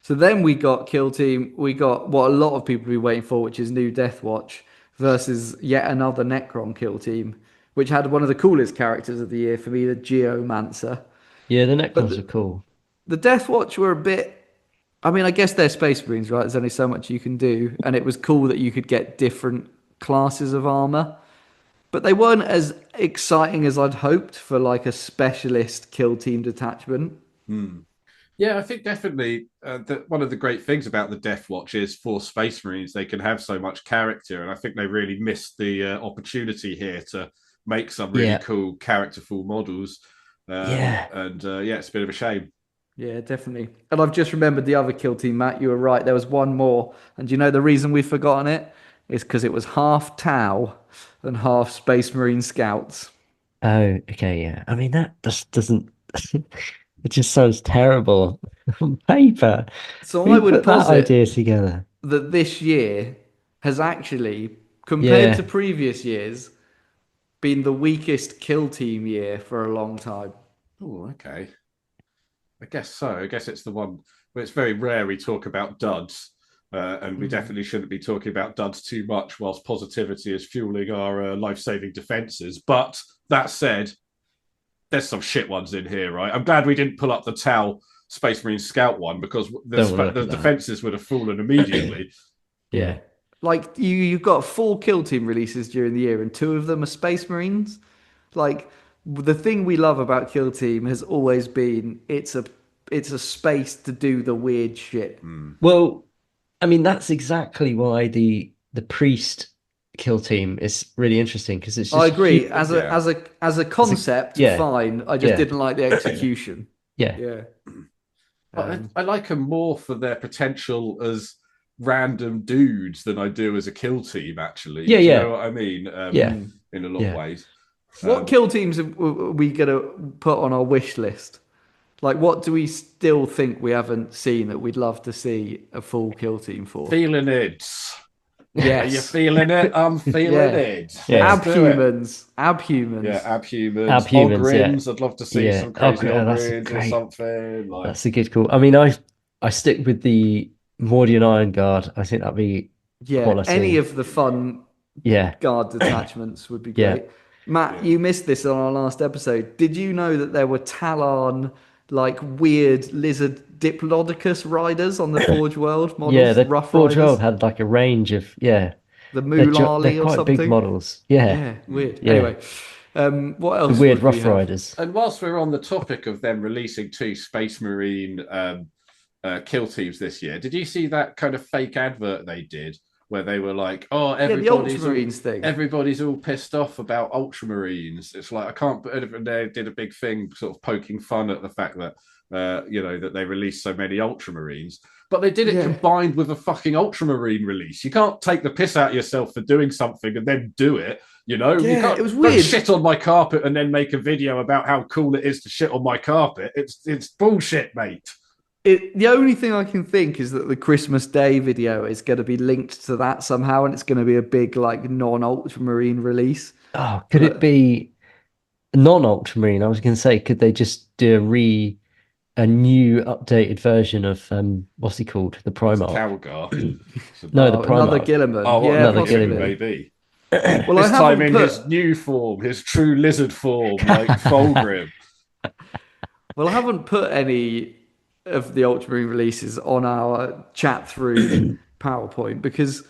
So then we got Kill Team. We got what a lot of people be waiting for, which is new Death Watch versus yet another Necron Kill Team, which had one of the coolest characters of the year for me, the Geomancer. Yeah, the Necrons the- are cool. The Death Watch were a bit. I mean, I guess they're Space Marines, right? There's only so much you can do, and it was cool that you could get different classes of armor, but they weren't as exciting as I'd hoped for like a specialist Kill Team detachment. Yeah, I think definitely that one of the great things about the Death Watch is for Space Marines, they can have so much character. And I think they really missed the opportunity here to make some really Yeah. cool, characterful models. Yeah. And it's a bit of a shame. Yeah, definitely. And I've just remembered the other Kill Team, Matt. You were right. There was one more. And do you know the reason we've forgotten it? It's because it was half Tau and half Space Marine Scouts. Oh, okay, yeah. I mean, that just doesn't. It just sounds terrible on paper. So Who I would put that posit idea together? that this year has actually, compared Yeah. to previous years, been the weakest Kill Team year for a long time. Oh, okay. I guess so. I guess it's the one where it's very rare we talk about duds. And we definitely shouldn't be talking about duds too much whilst positivity is fueling our life-saving defenses. But that said, there's some shit ones in here, right? I'm glad we didn't pull up the Tau Space Marine Scout one because Don't wanna look the at that. defenses would have fallen immediately. Yeah. Like you've got 4 Kill Team releases during the year, and 2 of them are Space Marines. Like the thing we love about Kill Team has always been it's a space to do the weird shit. Well, I mean, that's exactly why the priest kill team is really interesting because it's just I agree. huge- As a concept, yeah. fine. I just Yeah. didn't like the execution. Yeah. Yeah. I like them more for their potential as random dudes than I do as a kill team, actually. Yeah, Do you yeah. know what I mean? Yeah. In a lot of ways. What kill teams are we gonna put on our wish list? Like, what do we still think we haven't seen that we'd love to see a full kill team for? Feeling it. Yes. Are you feeling it? I'm feeling Yeah. it. Yeah. Let's do it. Abhumans. Yeah, abhumans. Abhumans, yeah. Ogryns. I'd love to see Yeah. some crazy That's Ogryns or great. something. Like, That's a good call. I mean, I stick with the Mordian Iron Guard. I think that'd be Yeah, quality. any of the fun Yeah. guard detachments would be Yeah. great. Matt, you missed this on our last episode. Did you know that there were Talon, like weird lizard Diplodocus riders on the Forge World models? Yeah, the Rough Forge Riders? World had like a range of The they're Moolali or quite something? big models. Yeah. Yeah, weird. Yeah. Anyway, what else? The weird would we Rough have? Riders. and whilst we're on the topic of them releasing 2 Space Marine kill teams this year, did you see that kind of fake advert they did where they were like, "Oh, the Ultramarines thing. Everybody's all pissed off about Ultramarines." It's like I can't. They did a big thing, sort of poking fun at the fact that that they released so many Ultramarines, but they did it combined with a fucking Ultramarine release. You can't take the piss out of yourself for doing something and then do it. You can't, it was weird. Don't shit on my carpet and then make a video about how cool it is to shit on my carpet. It's bullshit, mate. The only thing I can think is that the Christmas Day video is going to be linked to that somehow, and it's going to be a big like non-Ultramarine release. Oh, could it be non-Ultramarine? I was going to say, could they just do a new updated version of what's he called? The Primarch. Calgar. No, the Primarch. Another Guilliman. Oh, yeah, another possibly. Guilliman, maybe. Well, this time in his new form, his true lizard form, like Fulgrim. Well, I haven't put any of the Ultramarine releases on our chat through PowerPoint because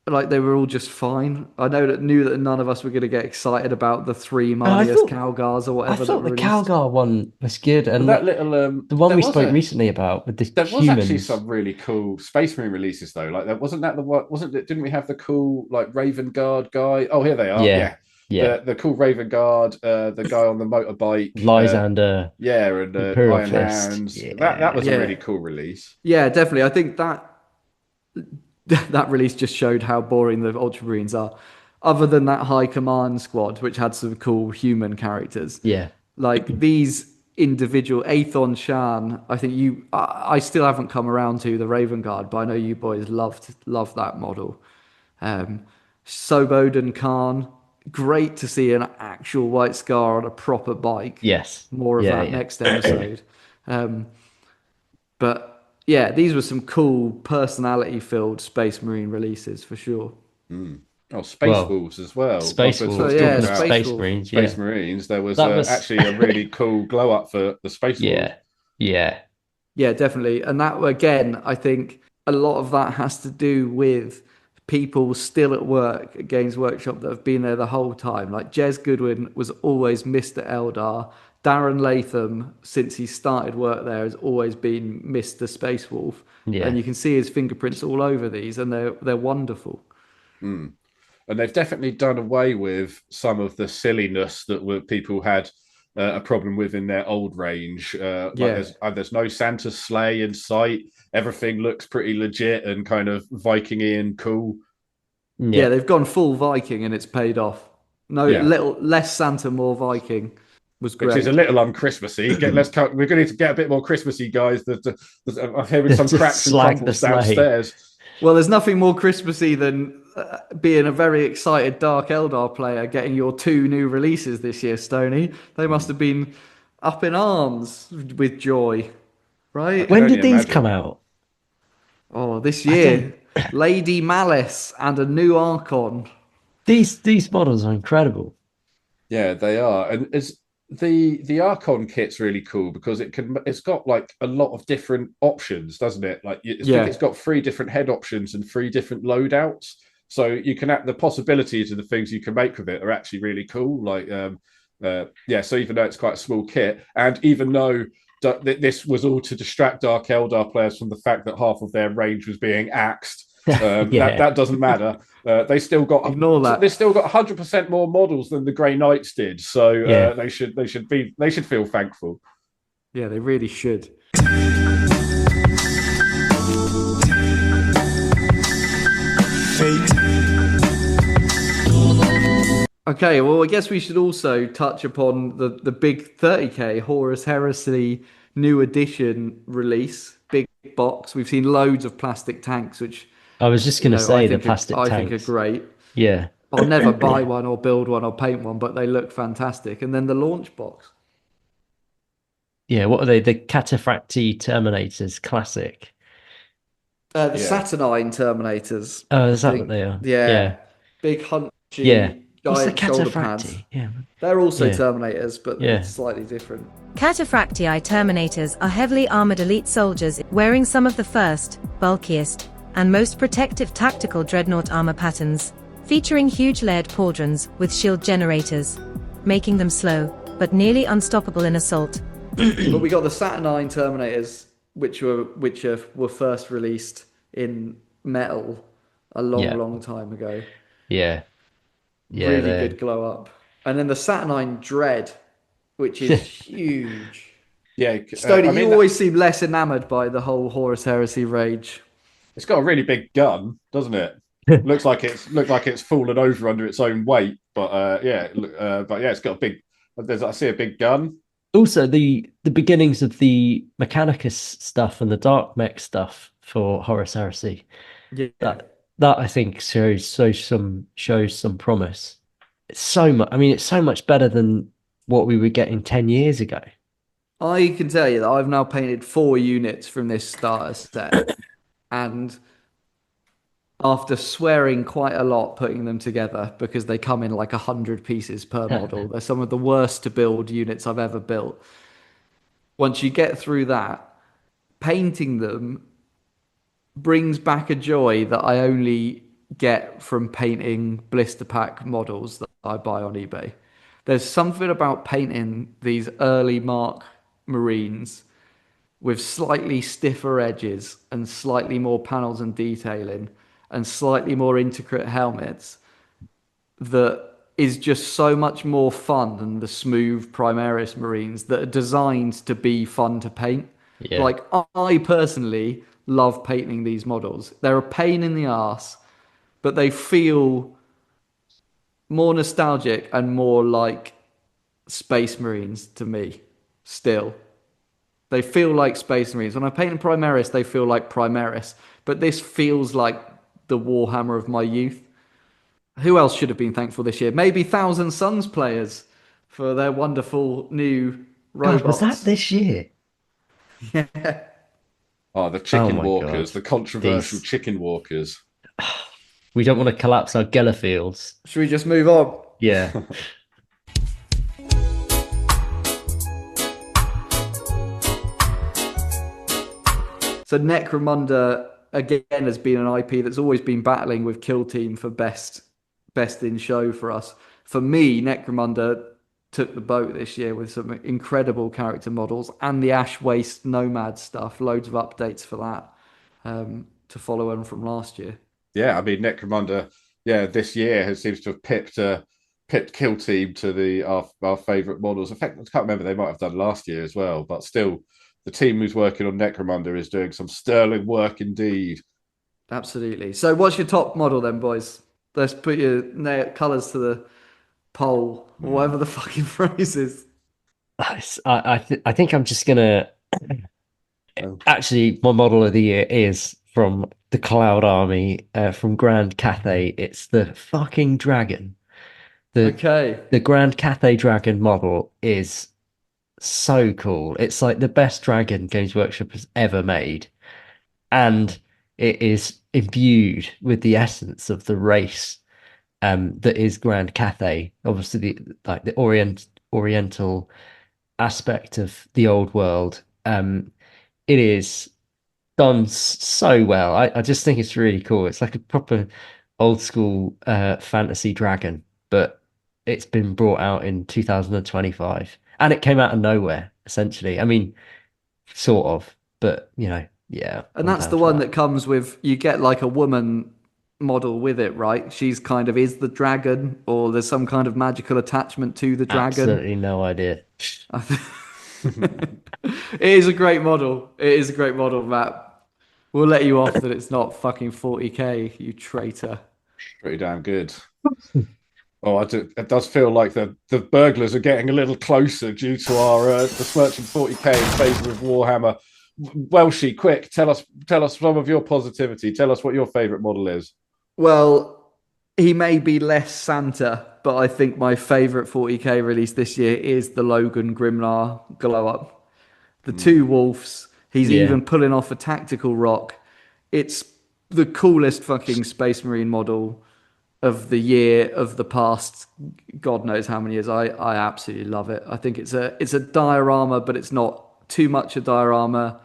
like they were all just fine. I knew that none of us were going to get excited about the 3 Marnius Calgars or whatever. I thought the Calgar one was good, and that little the one we spoke recently about with the there humans. was actually some really cool Space Marine releases though. Like that wasn't that the one? Didn't we have the cool like Raven Guard guy? Oh, here they are. Yeah. The cool Raven Guard, the guy on the motorbike, Lysander, and Iron Hands. That was a really cool release. Yeah, definitely. I think that release just showed how boring the Ultramarines are. Other than that High Command squad, which had some cool human characters. Yeah. Like these individual Aethon Shan, I think I still haven't come around to the Raven Guard, but I know you boys love that model. Sobodin Khan, great to see an actual White Scar on a proper bike. Yes. More of that next episode. But yeah, these were some cool personality-filled Space Marine releases for sure. Oh, Space Wolves as well. Space Wolves. Space Marines. Space Marines. There was actually a really cool glow-up for the Space Wolves. Yeah, definitely. And that, again, I think a lot of that has to do with people still at work at Games Workshop that have been there the whole time. Like Jez Goodwin was always Mr. Eldar. Darren Latham, since he started work there, has always been Mr. Space Wolf. Yeah. And you can see his fingerprints all over these, and they're wonderful. And they've definitely done away with some of the silliness that people had a problem with in their old range. There's no Santa sleigh in sight. Everything looks pretty legit and kind of Viking-y cool. Yeah, they've gone full Viking and it's paid off. Little less Santa, more Viking. Was great. Which is a little unchristmassy. We're going to need to get a bit more Christmassy, guys. I'm hearing some cracks and crumbles downstairs. Well, there's nothing more Christmassy than being a very excited Dark Eldar player getting your 2 new releases this year, Stoney. They must have been up in arms with joy, right? When did these come out? Oh, this year. Lady Malice and a new Archon. These models are incredible. Yeah, they are. And the Archon kit's really cool because it's got like a lot of different options, doesn't it? Like it's got 3 different head options and 3 different loadouts. So you can the possibilities of the things you can make with it are actually really cool. Like so even though it's quite a small kit, and even though this was all to distract Dark Eldar players from the fact that half of their range was being axed, that doesn't matter. They still got ignore that. They still got 100% more models than the Grey Knights did. So they should feel thankful. Yeah, they really should. Fate. Okay, well, I guess we should also touch upon the big 30k Horus Heresy new edition release, big box. We've seen loads of plastic tanks, which I was just going to say the plastic tanks. I think are great. Yeah. I'll never buy one or build one or paint one, but they look fantastic. And then the launch box. Yeah, what are they? The Cataphracti Terminators Classic. The Saturnine Terminators. Oh, is that what they are? Yeah. Big hunchy, giant shoulder pads. Yeah. They're also Terminators, but it's slightly different. Cataphractii Terminators are heavily armored elite soldiers wearing some of the first, bulkiest, and most protective tactical dreadnought armor patterns, featuring huge layered pauldrons with shield generators, making them slow, but nearly unstoppable in assault. But we got the Saturnine Terminators, which were first released in metal, a long, Yeah. long time ago. Yeah. Yeah. Really good glow up. And then the Saturnine Dread, which is They're huge. Yeah, Stoney, I you mean, always seem less enamored by the whole Horus Heresy rage. it's got a really big gun, doesn't it? Looks like it's fallen over under its own weight, but but yeah, it's got a big. I see a big gun. also the beginnings of the Mechanicus stuff and the Dark Mech stuff for Horus Heresy. Yeah. That I think shows some promise. It's so much. I mean, it's so much better than what we were getting 10 years ago. I can tell you that I've now painted 4 units from this starter set. And after swearing quite a lot putting them together because they come in like 100 pieces per model, they're some of the worst to build units I've ever built. Once you get through that, painting them brings back a joy that I only get from painting blister pack models that I buy on eBay. There's something about painting these early Mark Marines with slightly stiffer edges and slightly more panels and detailing and slightly more intricate helmets that is just so much more fun than the smooth Primaris Marines that are designed to be fun to paint. Yeah. Like, I personally love painting these models. They're a pain in the ass, but they feel more nostalgic and more like Space Marines to me still. They feel like Space Marines. When I paint in Primaris, they feel like Primaris. But this feels like the Warhammer of my youth. Who else should have been thankful this year? Maybe Thousand Suns players for their wonderful new robots. God, was that this year? Yeah. Oh, the chicken my walkers, God. the controversial These- chicken walkers. We don't want to collapse our Geller fields. Should we just move on? Yeah. So Necromunda again has been an IP that's always been battling with Kill Team for best in show for us. For me, Necromunda took the boat this year with some incredible character models and the Ash Waste Nomad stuff. Loads of updates for that to follow on from last year. Yeah, I mean Necromunda. Yeah, this year seems to have pipped Kill Team to our favourite models. In fact, I can't remember, they might have done last year as well, but still, the team who's working on Necromunda is doing some sterling work indeed. Absolutely. So, what's your top model then, boys? Let's put your colours to the poll, or whatever the fucking phrase is. I think I'm just gonna. Oh. Actually, my model of the year is from the Cloud Army, from Grand Cathay. It's the fucking dragon. The Grand Cathay Dragon model is so cool. It's like the best dragon Games Workshop has ever made, and it is imbued with the essence of the race that is Grand Cathay. Obviously, the Oriental aspect of the old world. It is done so well. I just think it's really cool. It's like a proper old school fantasy dragon, but it's been brought out in 2025, and it came out of nowhere, essentially. I mean, sort of, but yeah. And that's the one that comes with, you get like a woman model with it, right? She's kind of is the dragon, or there's some kind of magical attachment to the dragon. Absolutely no idea. It is a great model. It is a great model, Matt. We'll let you off that it's not fucking 40k, you traitor. Pretty damn good. It does feel like the burglars are getting a little closer due to our besmirching 40k in favour of Warhammer. Welshie, quick, tell us some of your positivity. Tell us what your favourite model is. Well, he may be less Santa, but I think my favourite 40k release this year is the Logan Grimnar Glow Up. The two wolves. He's even pulling off a tactical rock. It's the coolest fucking Space Marine model of the year, of the past God knows how many years. I absolutely love it. I think it's a diorama, but it's not too much a diorama.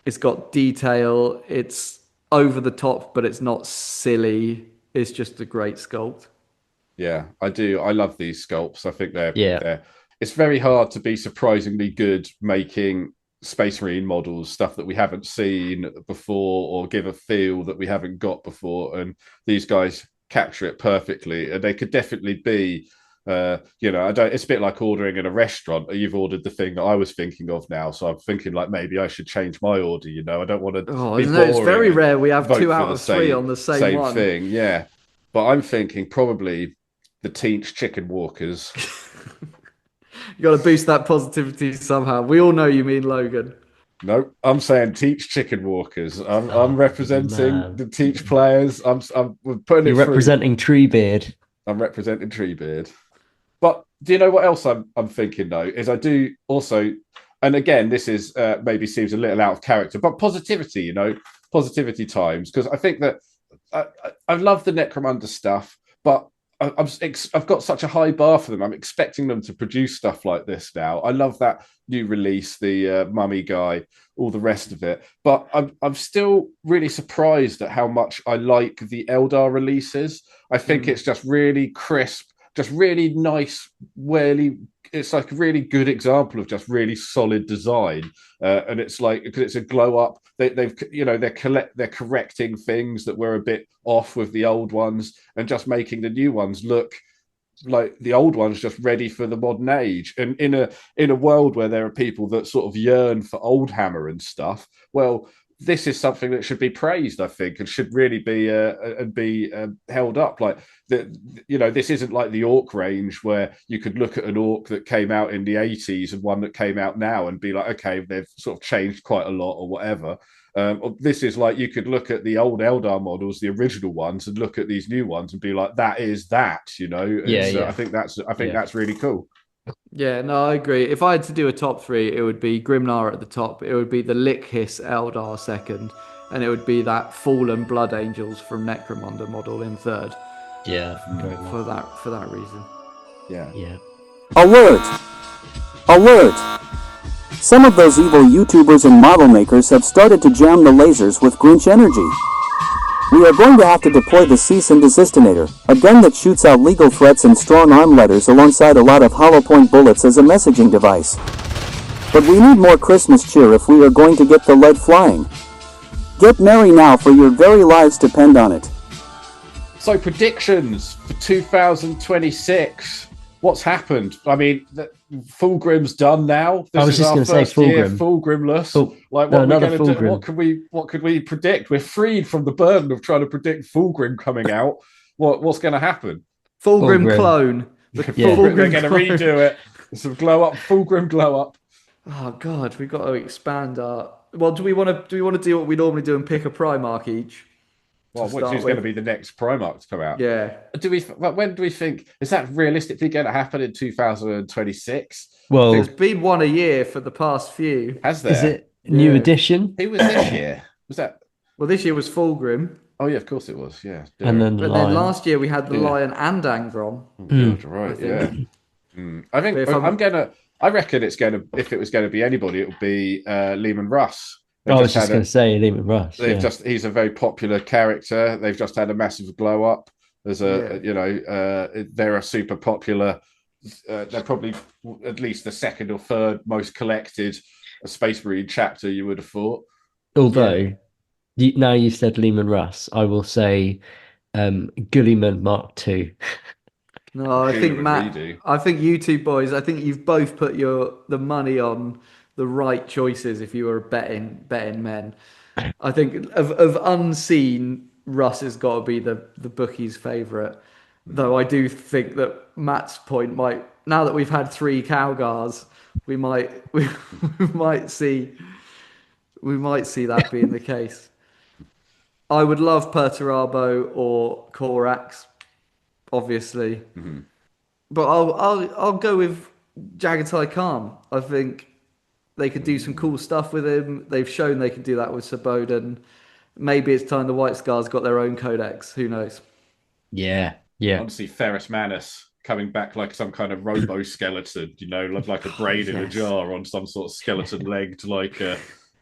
It's got detail. It's over the top, but it's not silly. It's just a great sculpt. Yeah, I do. I love these sculpts. I think they're it's very hard to be surprisingly good making Space Marine models, stuff that we haven't seen before or give a feel that we haven't got before. And these guys capture it perfectly. And they could definitely be, I don't, it's a bit like ordering in a restaurant. You've ordered the thing that I was thinking of now. So I'm thinking like maybe I should change my order. I don't want to be boring. It's very rare we have 2 out of 3 same, on the same one. thing. Yeah. But I'm thinking probably the Teach Chicken Walkers. You got to boost that positivity somehow. We all know you mean Logan. No, I'm saying Teach Chicken Walkers. I'm representing the Teach players. I'm putting You're representing Treebeard. I'm representing Treebeard. But do you know what else I'm thinking though? Is I do also, and again, this is maybe seems a little out of character, but positivity. Positivity times, because I think that I love the Necromunda stuff, but I've got such a high bar for them. I'm expecting them to produce stuff like this now. I love that new release, the Mummy guy, all the rest of it. But I'm still really surprised at how much I like the Eldar releases. I think it's just really crisp, just really nice, it's like a really good example of just really solid design. And it's like, because it's a glow up, they're correcting things that were a bit off with the old ones and just making the new ones look like the old ones, just ready for the modern age. And in a world where there are people that sort of yearn for old hammer and stuff, well, this is something that should be praised, I think, and should really be held up. Like this isn't like the Orc range where you could look at an Orc that came out in the 80s and one that came out now and be like, okay, they've sort of changed quite a lot or whatever. This is like you could look at the old Eldar models, the original ones, and look at these new ones and be like, that is that. I think that's really cool. Yeah, no, I agree. If I had to do a top 3, it would be Grimnar at the top, it would be the Lickhiss Eldar second, and it would be that Fallen Blood Angels from Necromunda model in third. Yeah, for that reason. Yeah. Alert! Alert! Some of those evil YouTubers and model makers have started to jam the lasers with Grinch energy. We are going to have to deploy the Cease and Desistinator, a gun that shoots out legal threats and strong arm letters alongside a lot of hollow point bullets as a messaging device. But we need more Christmas cheer if we are going to get the lead flying. Get merry now, for your very lives depend on it. So predictions for 2026. What's happened? I mean, Fulgrim's done now. I was just going to say Fulgrim. Fulgrimless. What are we going to do? What could we predict? We're freed from the burden of trying to predict Fulgrim coming out. What's going to happen? Fulgrim clone. They're going to redo it. Some glow up. Fulgrim glow up. Oh God, we've got to expand our. Well, do we want to do what we normally do and pick a Primarch each? Well, which is going to be the next Primarch to come out? Yeah. When do we think is that realistically going to happen in 2026? Well, there's been one a year for the past few. Has there? Is it new edition? Who was this year? Was that? Well, this year was Fulgrim. Oh yeah, of course it was. Yeah. And then then last year we had the Lion and Angron. Right. I think I reckon it's going to. If it was going to be anybody, it would be Lehman Russ. I was just going to say Lehman Russ. He's a very popular character. They've just had a massive glow up. They're a super popular. They're probably at least the second or third most collected Space Marine chapter, you would have thought. Although, now you said Lehman Russ, I will say Gulliman Mark II. No, I think Matt. I think you two boys. I think you've both put the money on the right choices. If you were betting men, I think of unseen, Russ has got to be the bookie's favourite. Though I do think that Matt's point might, now that we've had 3 Calgars, we might see that being the case. I would love Perturabo or Corax, obviously, but I'll go with Jagatai Khan. I think they could do some cool stuff with him. They've shown they can do that with Saboden. Maybe it's time the White Scars got their own codex. Who knows? Yeah. Honestly, Ferrus Manus coming back like some kind of robo skeleton, like a brain in a jar on some sort of skeleton legged, like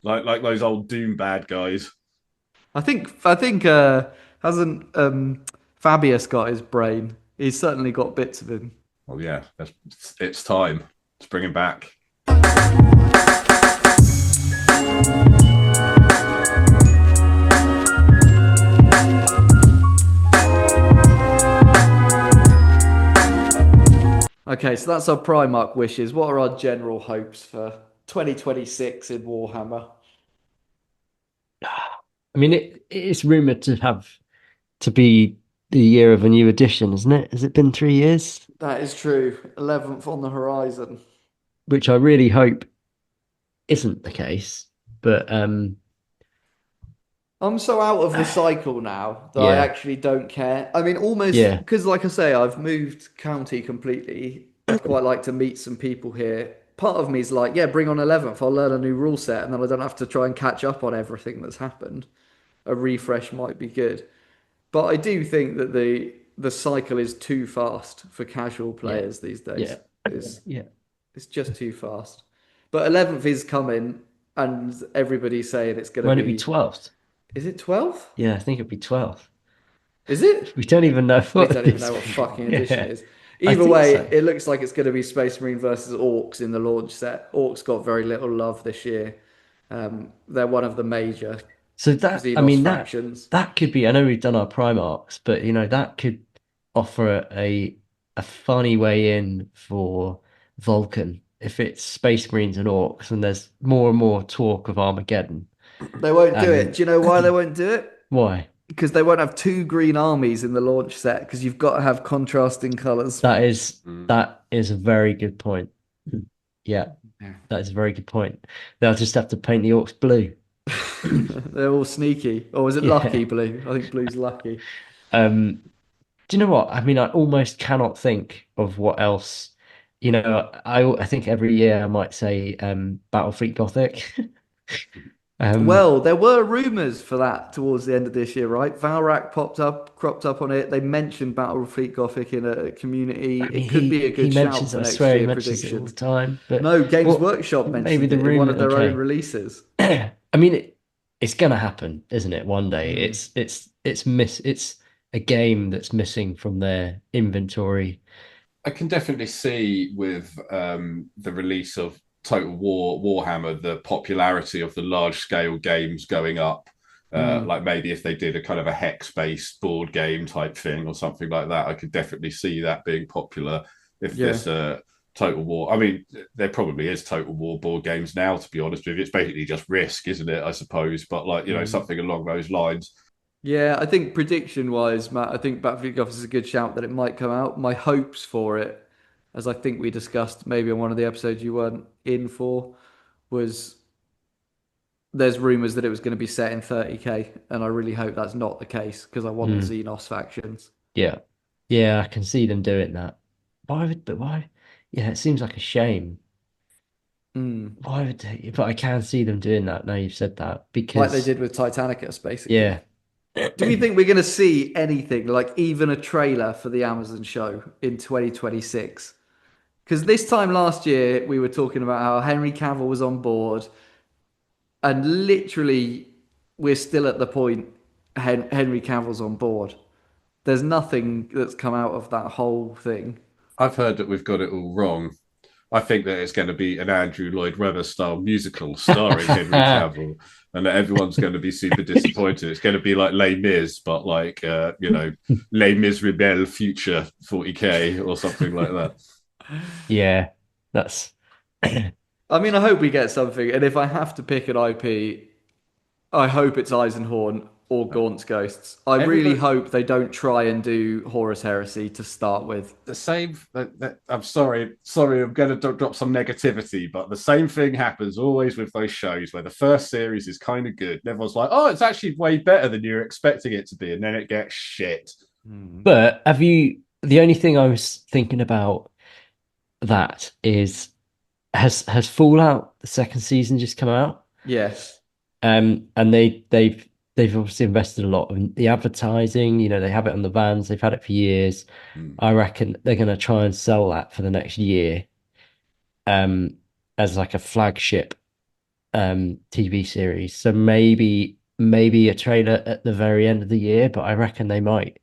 those old Doom bad guys. I think hasn't Fabius got his brain? He's certainly got bits of him. Well, yeah, it's time. Let's bring him back. Okay, so that's our Primark wishes. What are our general hopes for 2026 in Warhammer? I mean, it's rumored to be the year of a new edition, isn't it? Has it been 3 years? That is true. 11th on the horizon. Which I really hope isn't the case. But I'm so out of the cycle now that I yeah, actually don't care. I mean, almost yeah, because, like I say, I've moved county completely. I'd quite like to meet some people here. Part of me is like, yeah, bring on 11th. I'll learn a new rule set and then I don't have to try and catch up on everything that's happened. A refresh might be good. But I do think that the cycle is too fast for casual yeah, players these days. yeah, It's yeah. it's just too fast. But 11th is coming and everybody's saying it's going to Won't it be be. 12th? Is it 12th? Yeah, I think it'll be 12th. Is it? We don't even know We what don't even this. know what fucking edition Yeah, it is. I Either think way, so. it looks like it's going to be Space Marine versus Orcs in the launch set. Orcs got very little love this year. They're one of the major So that, I Xenos mean, factions. that could be. I know we've done our Primarchs, but that could offer a funny way in for Vulcan if it's Space Marines and Orcs, and there's more and more talk of Armageddon. They won't do it. Um, Do you know why they won't do it? why? Because they won't have two green armies in the launch set because you've got to have contrasting colours. That is a very good point. Yeah, that is a very good point. They'll just have to paint the Orcs blue. They're all sneaky. Or is it Yeah. lucky blue? I think blue's lucky. Um, do you know what? I mean, I almost cannot think of what else. I think every year I might say Battlefleet Gothic. um, Well, there were rumors for that towards the end of this year, right? Valrak cropped up on it. They mentioned Battlefleet Gothic in a community. I mean, It could be a he good shout mentions it. for I next swear he year mentions it all the predictions. time. But No, Games what? Workshop Maybe mentioned the it in one rumor. of their own Okay. releases. I mean, it's gonna happen, isn't it? One day. Mm. It's a game that's missing from their inventory. I can definitely see with the release of Total War Warhammer the popularity of the large scale games going up. Mm. Like maybe if they did a kind of a hex based board game type thing or something like that, I could definitely see that being popular. If Yeah. this Total War, I mean, there probably is Total War board games now. To be honest with you, it's basically just Risk, isn't it? I suppose, but like Mm. something along those lines. Yeah, I think prediction wise, Matt, I think Battlefield Gothic is a good shout that it might come out. My hopes for it, as I think we discussed maybe on one of the episodes you weren't in for, was there's rumors that it was going to be set in 30k, and I really hope that's not the case because I want Mm, the Xenos factions. yeah, yeah, I can see them doing that. But why? Yeah, it seems like a shame. Mm. Why would they? But I can see them doing that now you've said that Like they because did with Titanicus, basically. yeah, Do we think we're going to see anything like even a trailer for the Amazon show in 2026? Because this time last year we were talking about how Henry Cavill was on board, and literally we're still at the point Henry Cavill's on board. There's nothing that's come out of that whole thing. I've heard that we've got it all wrong. I think that it's going to be an Andrew Lloyd Webber style musical starring Henry Cavill, and that everyone's going to be super disappointed. It's going to be like Les Mis, but like Les Miserables Future 40k or something like that. yeah, that's I mean, I hope we get something, and if I have to pick an IP, I hope it's Eisenhorn or Gaunt's Ghosts. I really Everybody, hope they don't try and do Horus Heresy to start with. the same. I'm sorry, I'm going to drop some negativity, but the same thing happens always with those shows where the first series is kind of good, and everyone's like, "Oh, it's actually way better than you're expecting it to be," and then it gets shit. But have you? The only thing I was thinking about that is has Fallout the second season just come out? Yes. And they've obviously invested a lot in the advertising. They have it on the vans. They've had it for years. Mm. I reckon they're going to try and sell that for the next year, as like a flagship TV series. So maybe a trailer at the very end of the year, but I reckon they might.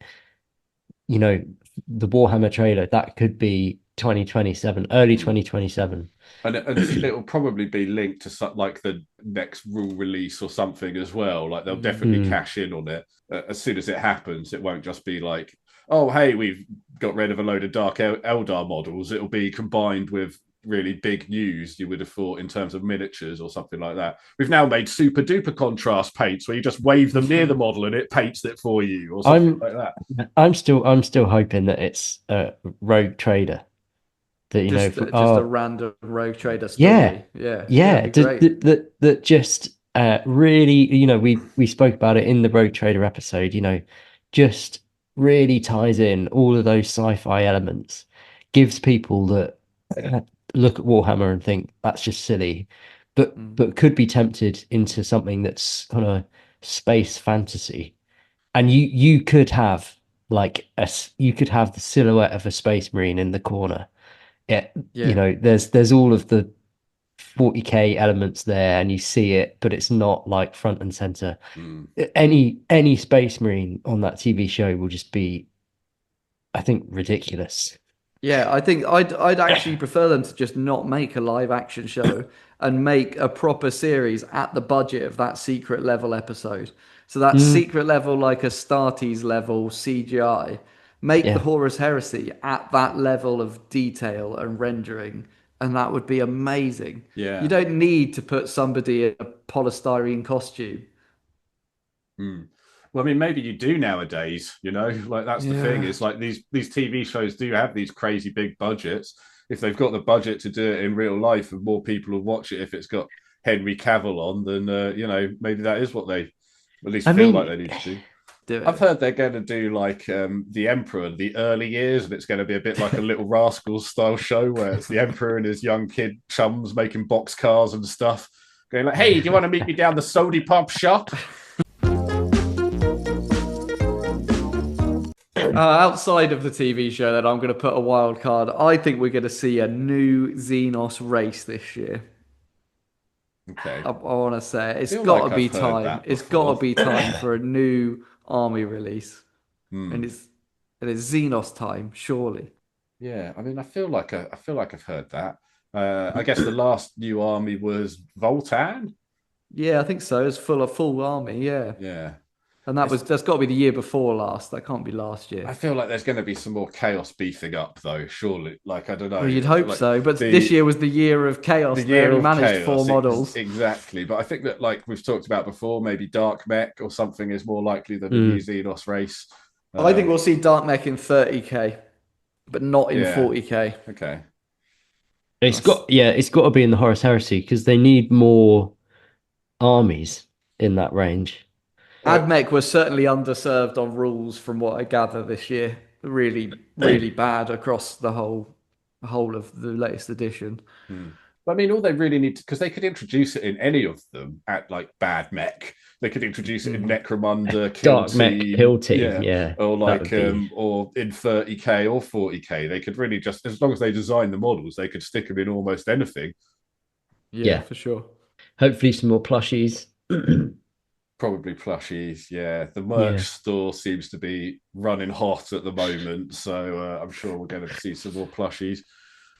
The Warhammer trailer that could be 2027, early 2027. And it'll probably be linked to like the next rule release or something as well. Like they'll definitely cash in on it as soon as it happens. It won't just be like, oh, hey, we've got rid of a load of Dark Eldar models, it'll be combined with really big news, you would have thought, in terms of miniatures or something like that. We've now made super duper contrast paints where you just wave them near the model and it paints it for you, or something like that. I'm still hoping that it's a Rogue Trader. That just a random Rogue Trader story. Yeah. That just really, we spoke about it in the Rogue Trader episode. Just really ties in all of those sci-fi elements, gives people that look at Warhammer and think that's just silly, but could be tempted into something that's kind of space fantasy, and you could have the silhouette of a Space Marine in the corner. There's all of the 40k elements there, and you see it, but it's not like front and center. Any Space Marine on that TV show will just be, I think, ridiculous. Yeah, I think I'd actually prefer them to just not make a live action show and make a proper series at the budget of that secret level episode. So that secret level, like a Starties level CGI, make the Horus Heresy at that level of detail and rendering, and that would be amazing. Yeah. You don't need to put somebody in a polystyrene costume. Well, I mean, maybe you do nowadays, like that's the thing. It's like these TV shows do have these crazy big budgets. If they've got the budget to do it in real life and more people will watch it, if it's got Henry Cavill on, then, maybe that is what they at least feel like they need to do. I've heard they're going to do like the Emperor in the early years, and it's going to be a bit like a Little Rascals style show where it's the Emperor and his young kid chums making boxcars and stuff, going like, "Hey, do you want to meet me down the Sody Pop shop?" Outside of the TV show, that I'm going to put a wild card. I think we're going to see a new Xenos race this year. Okay. I want to say it's got to be time. It's got to be time for a new army release, and it's Xenos time, surely. Yeah, I mean, I feel like I've heard that. I guess the last new army was Voltan. Yeah, I think so. It's full army. Yeah. Yeah. And that's got to be the year before last. That can't be last year. I feel like there's going to be some more chaos beefing up, though. Surely, like I don't know. Well, you'd hope so, but this year was the year of chaos. The year of managed chaos, 4 models. Exactly, but I think that, like we've talked about before, maybe Dark Mech or something is more likely than a new Xenos race. I think we'll see Dark Mech in 30k, but not in 40k. Okay. It's got to be in the Horus Heresy because they need more armies in that range. AdMech was certainly underserved on rules from what I gather this year. Really, really bad across the whole of the latest edition. But I mean, all they really need to, because they could introduce it in any of them at like Bad Mech. They could introduce it in Necromunda, Dark Mech, Kill Team, or like or in 30k or 40k. They could really just, as long as they design the models, they could stick them in almost anything. Yeah, for sure. Hopefully, some more plushies. Probably plushies, yeah. The merch store seems to be running hot at the moment, so I'm sure we're going to see some more plushies.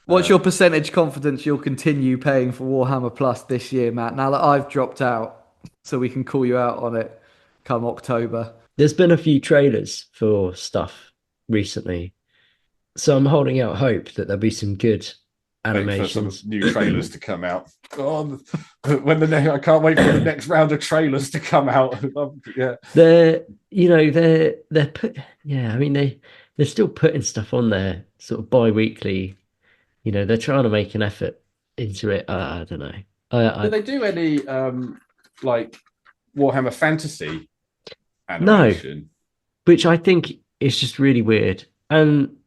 What's your percentage confidence you'll continue paying for Warhammer Plus this year, Matt? Now that I've dropped out, so we can call you out on it come October. There's been a few trailers for stuff recently, so I'm holding out hope that there'll be some good animations. For some new trailers to come out. God, I can't wait for the next round of trailers to come out. Yeah, they're still putting stuff on there sort of bi-weekly. They're trying to make an effort into it. I don't know. Do they do any like Warhammer Fantasy animation? No, which I think is just really weird. And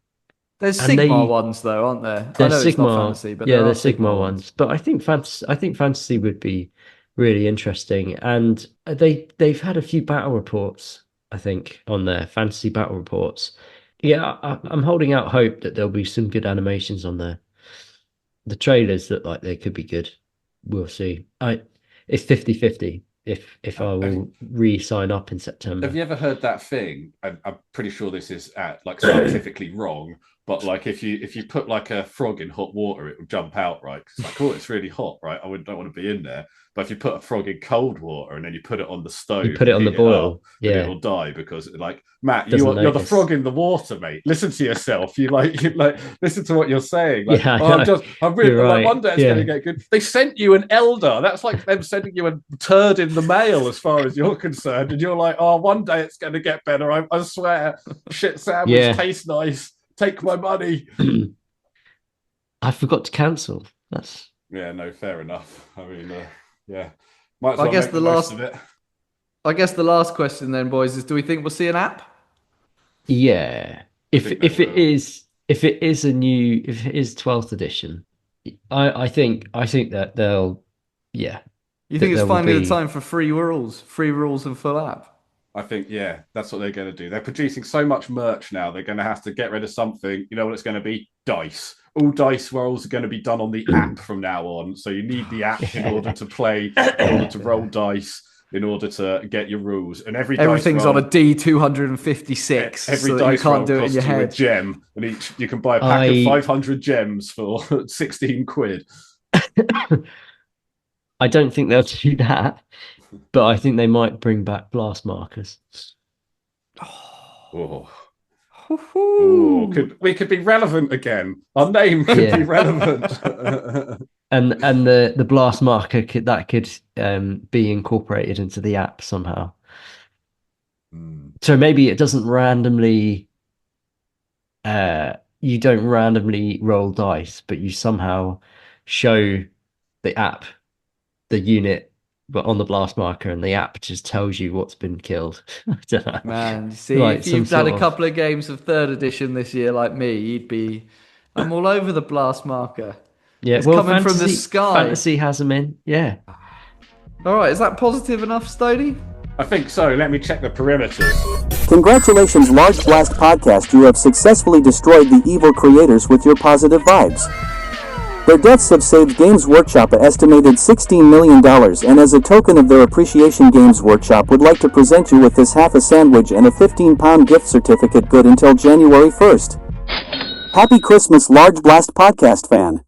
there's Sigmar ones though, aren't there? I know Sigmar, it's not fantasy, but there's Sigmar ones. But I think fantasy would be really interesting. And they've had a few battle reports, I think, on there, fantasy battle reports. Yeah, I'm holding out hope that there'll be some good animations on there. The trailers look like they could be good. We'll see. It's 50-50 if I will re-sign up in September. Have you ever heard that thing? I'm pretty sure this is like scientifically wrong, But like if you put like a frog in hot water, it will jump out, right? It's like, oh, it's really hot, right? Don't want to be in there. But if you put a frog in cold water and then you put it on the stove, You put it on the boil, then yeah, it'll die because like Matt, Doesn't you're the notice. frog in the water, mate. Listen to yourself. You like listen to what you're saying. Like, Yeah, I oh, know. I'm really You're like right. one day it's Yeah. going to get good. They sent you an elder. That's like them sending you a turd in the mail, as far as you're concerned. And you're like, oh, one day it's going to get better. I swear. Shit sandwich Yeah. tastes nice. Take my money. I forgot to cancel. That's Yeah, no, fair enough. I mean, yeah, might as I well guess make the most last- of it. I guess the last question then, boys, is do we think we'll see an app? yeah. If think if they it will. is if it is 12th edition, I think that they'll You that think it's there will finally be- the time for free rules and full app? I think, yeah, that's what they're going to do. They're producing so much merch now. They're going to have to get rid of something. You know what it's going to be? Dice. All dice rolls are going to be done on the app from now on. So you need the app in order to play, in order to roll dice, in order to get your rules. And Everything's dice roll, on a D256. every so that dice you roll can't do it in costs your you a head. gem, and you can buy a pack of I- 500 gems for 16 quid. I don't think they'll do that, but I think they might bring back blast markers. Oh. Ooh, we could be relevant again. Our name could Yeah. be relevant. And the blast marker could be incorporated into the app somehow. So maybe it doesn't randomly you don't randomly roll dice, but you somehow show the app the unit but on the blast marker, and the app just tells you what's been killed. I don't know. Man, you see, Like if some you've had sort a of- couple of games of third edition this year like me, you'd be... I'm all over the blast marker. Yeah, It's well, coming from the sky. Fantasy has them in. Yeah. All right, is that positive enough, Stoney? I think so. Let me check the perimeters. Congratulations, Large Blast Podcast. You have successfully destroyed the evil creators with your positive vibes. Their deaths have saved Games Workshop an estimated $16 million, and as a token of their appreciation, Games Workshop would like to present you with this half a sandwich and a 15-pound gift certificate good until January 1st. Happy Christmas, Large Blast Podcast fan.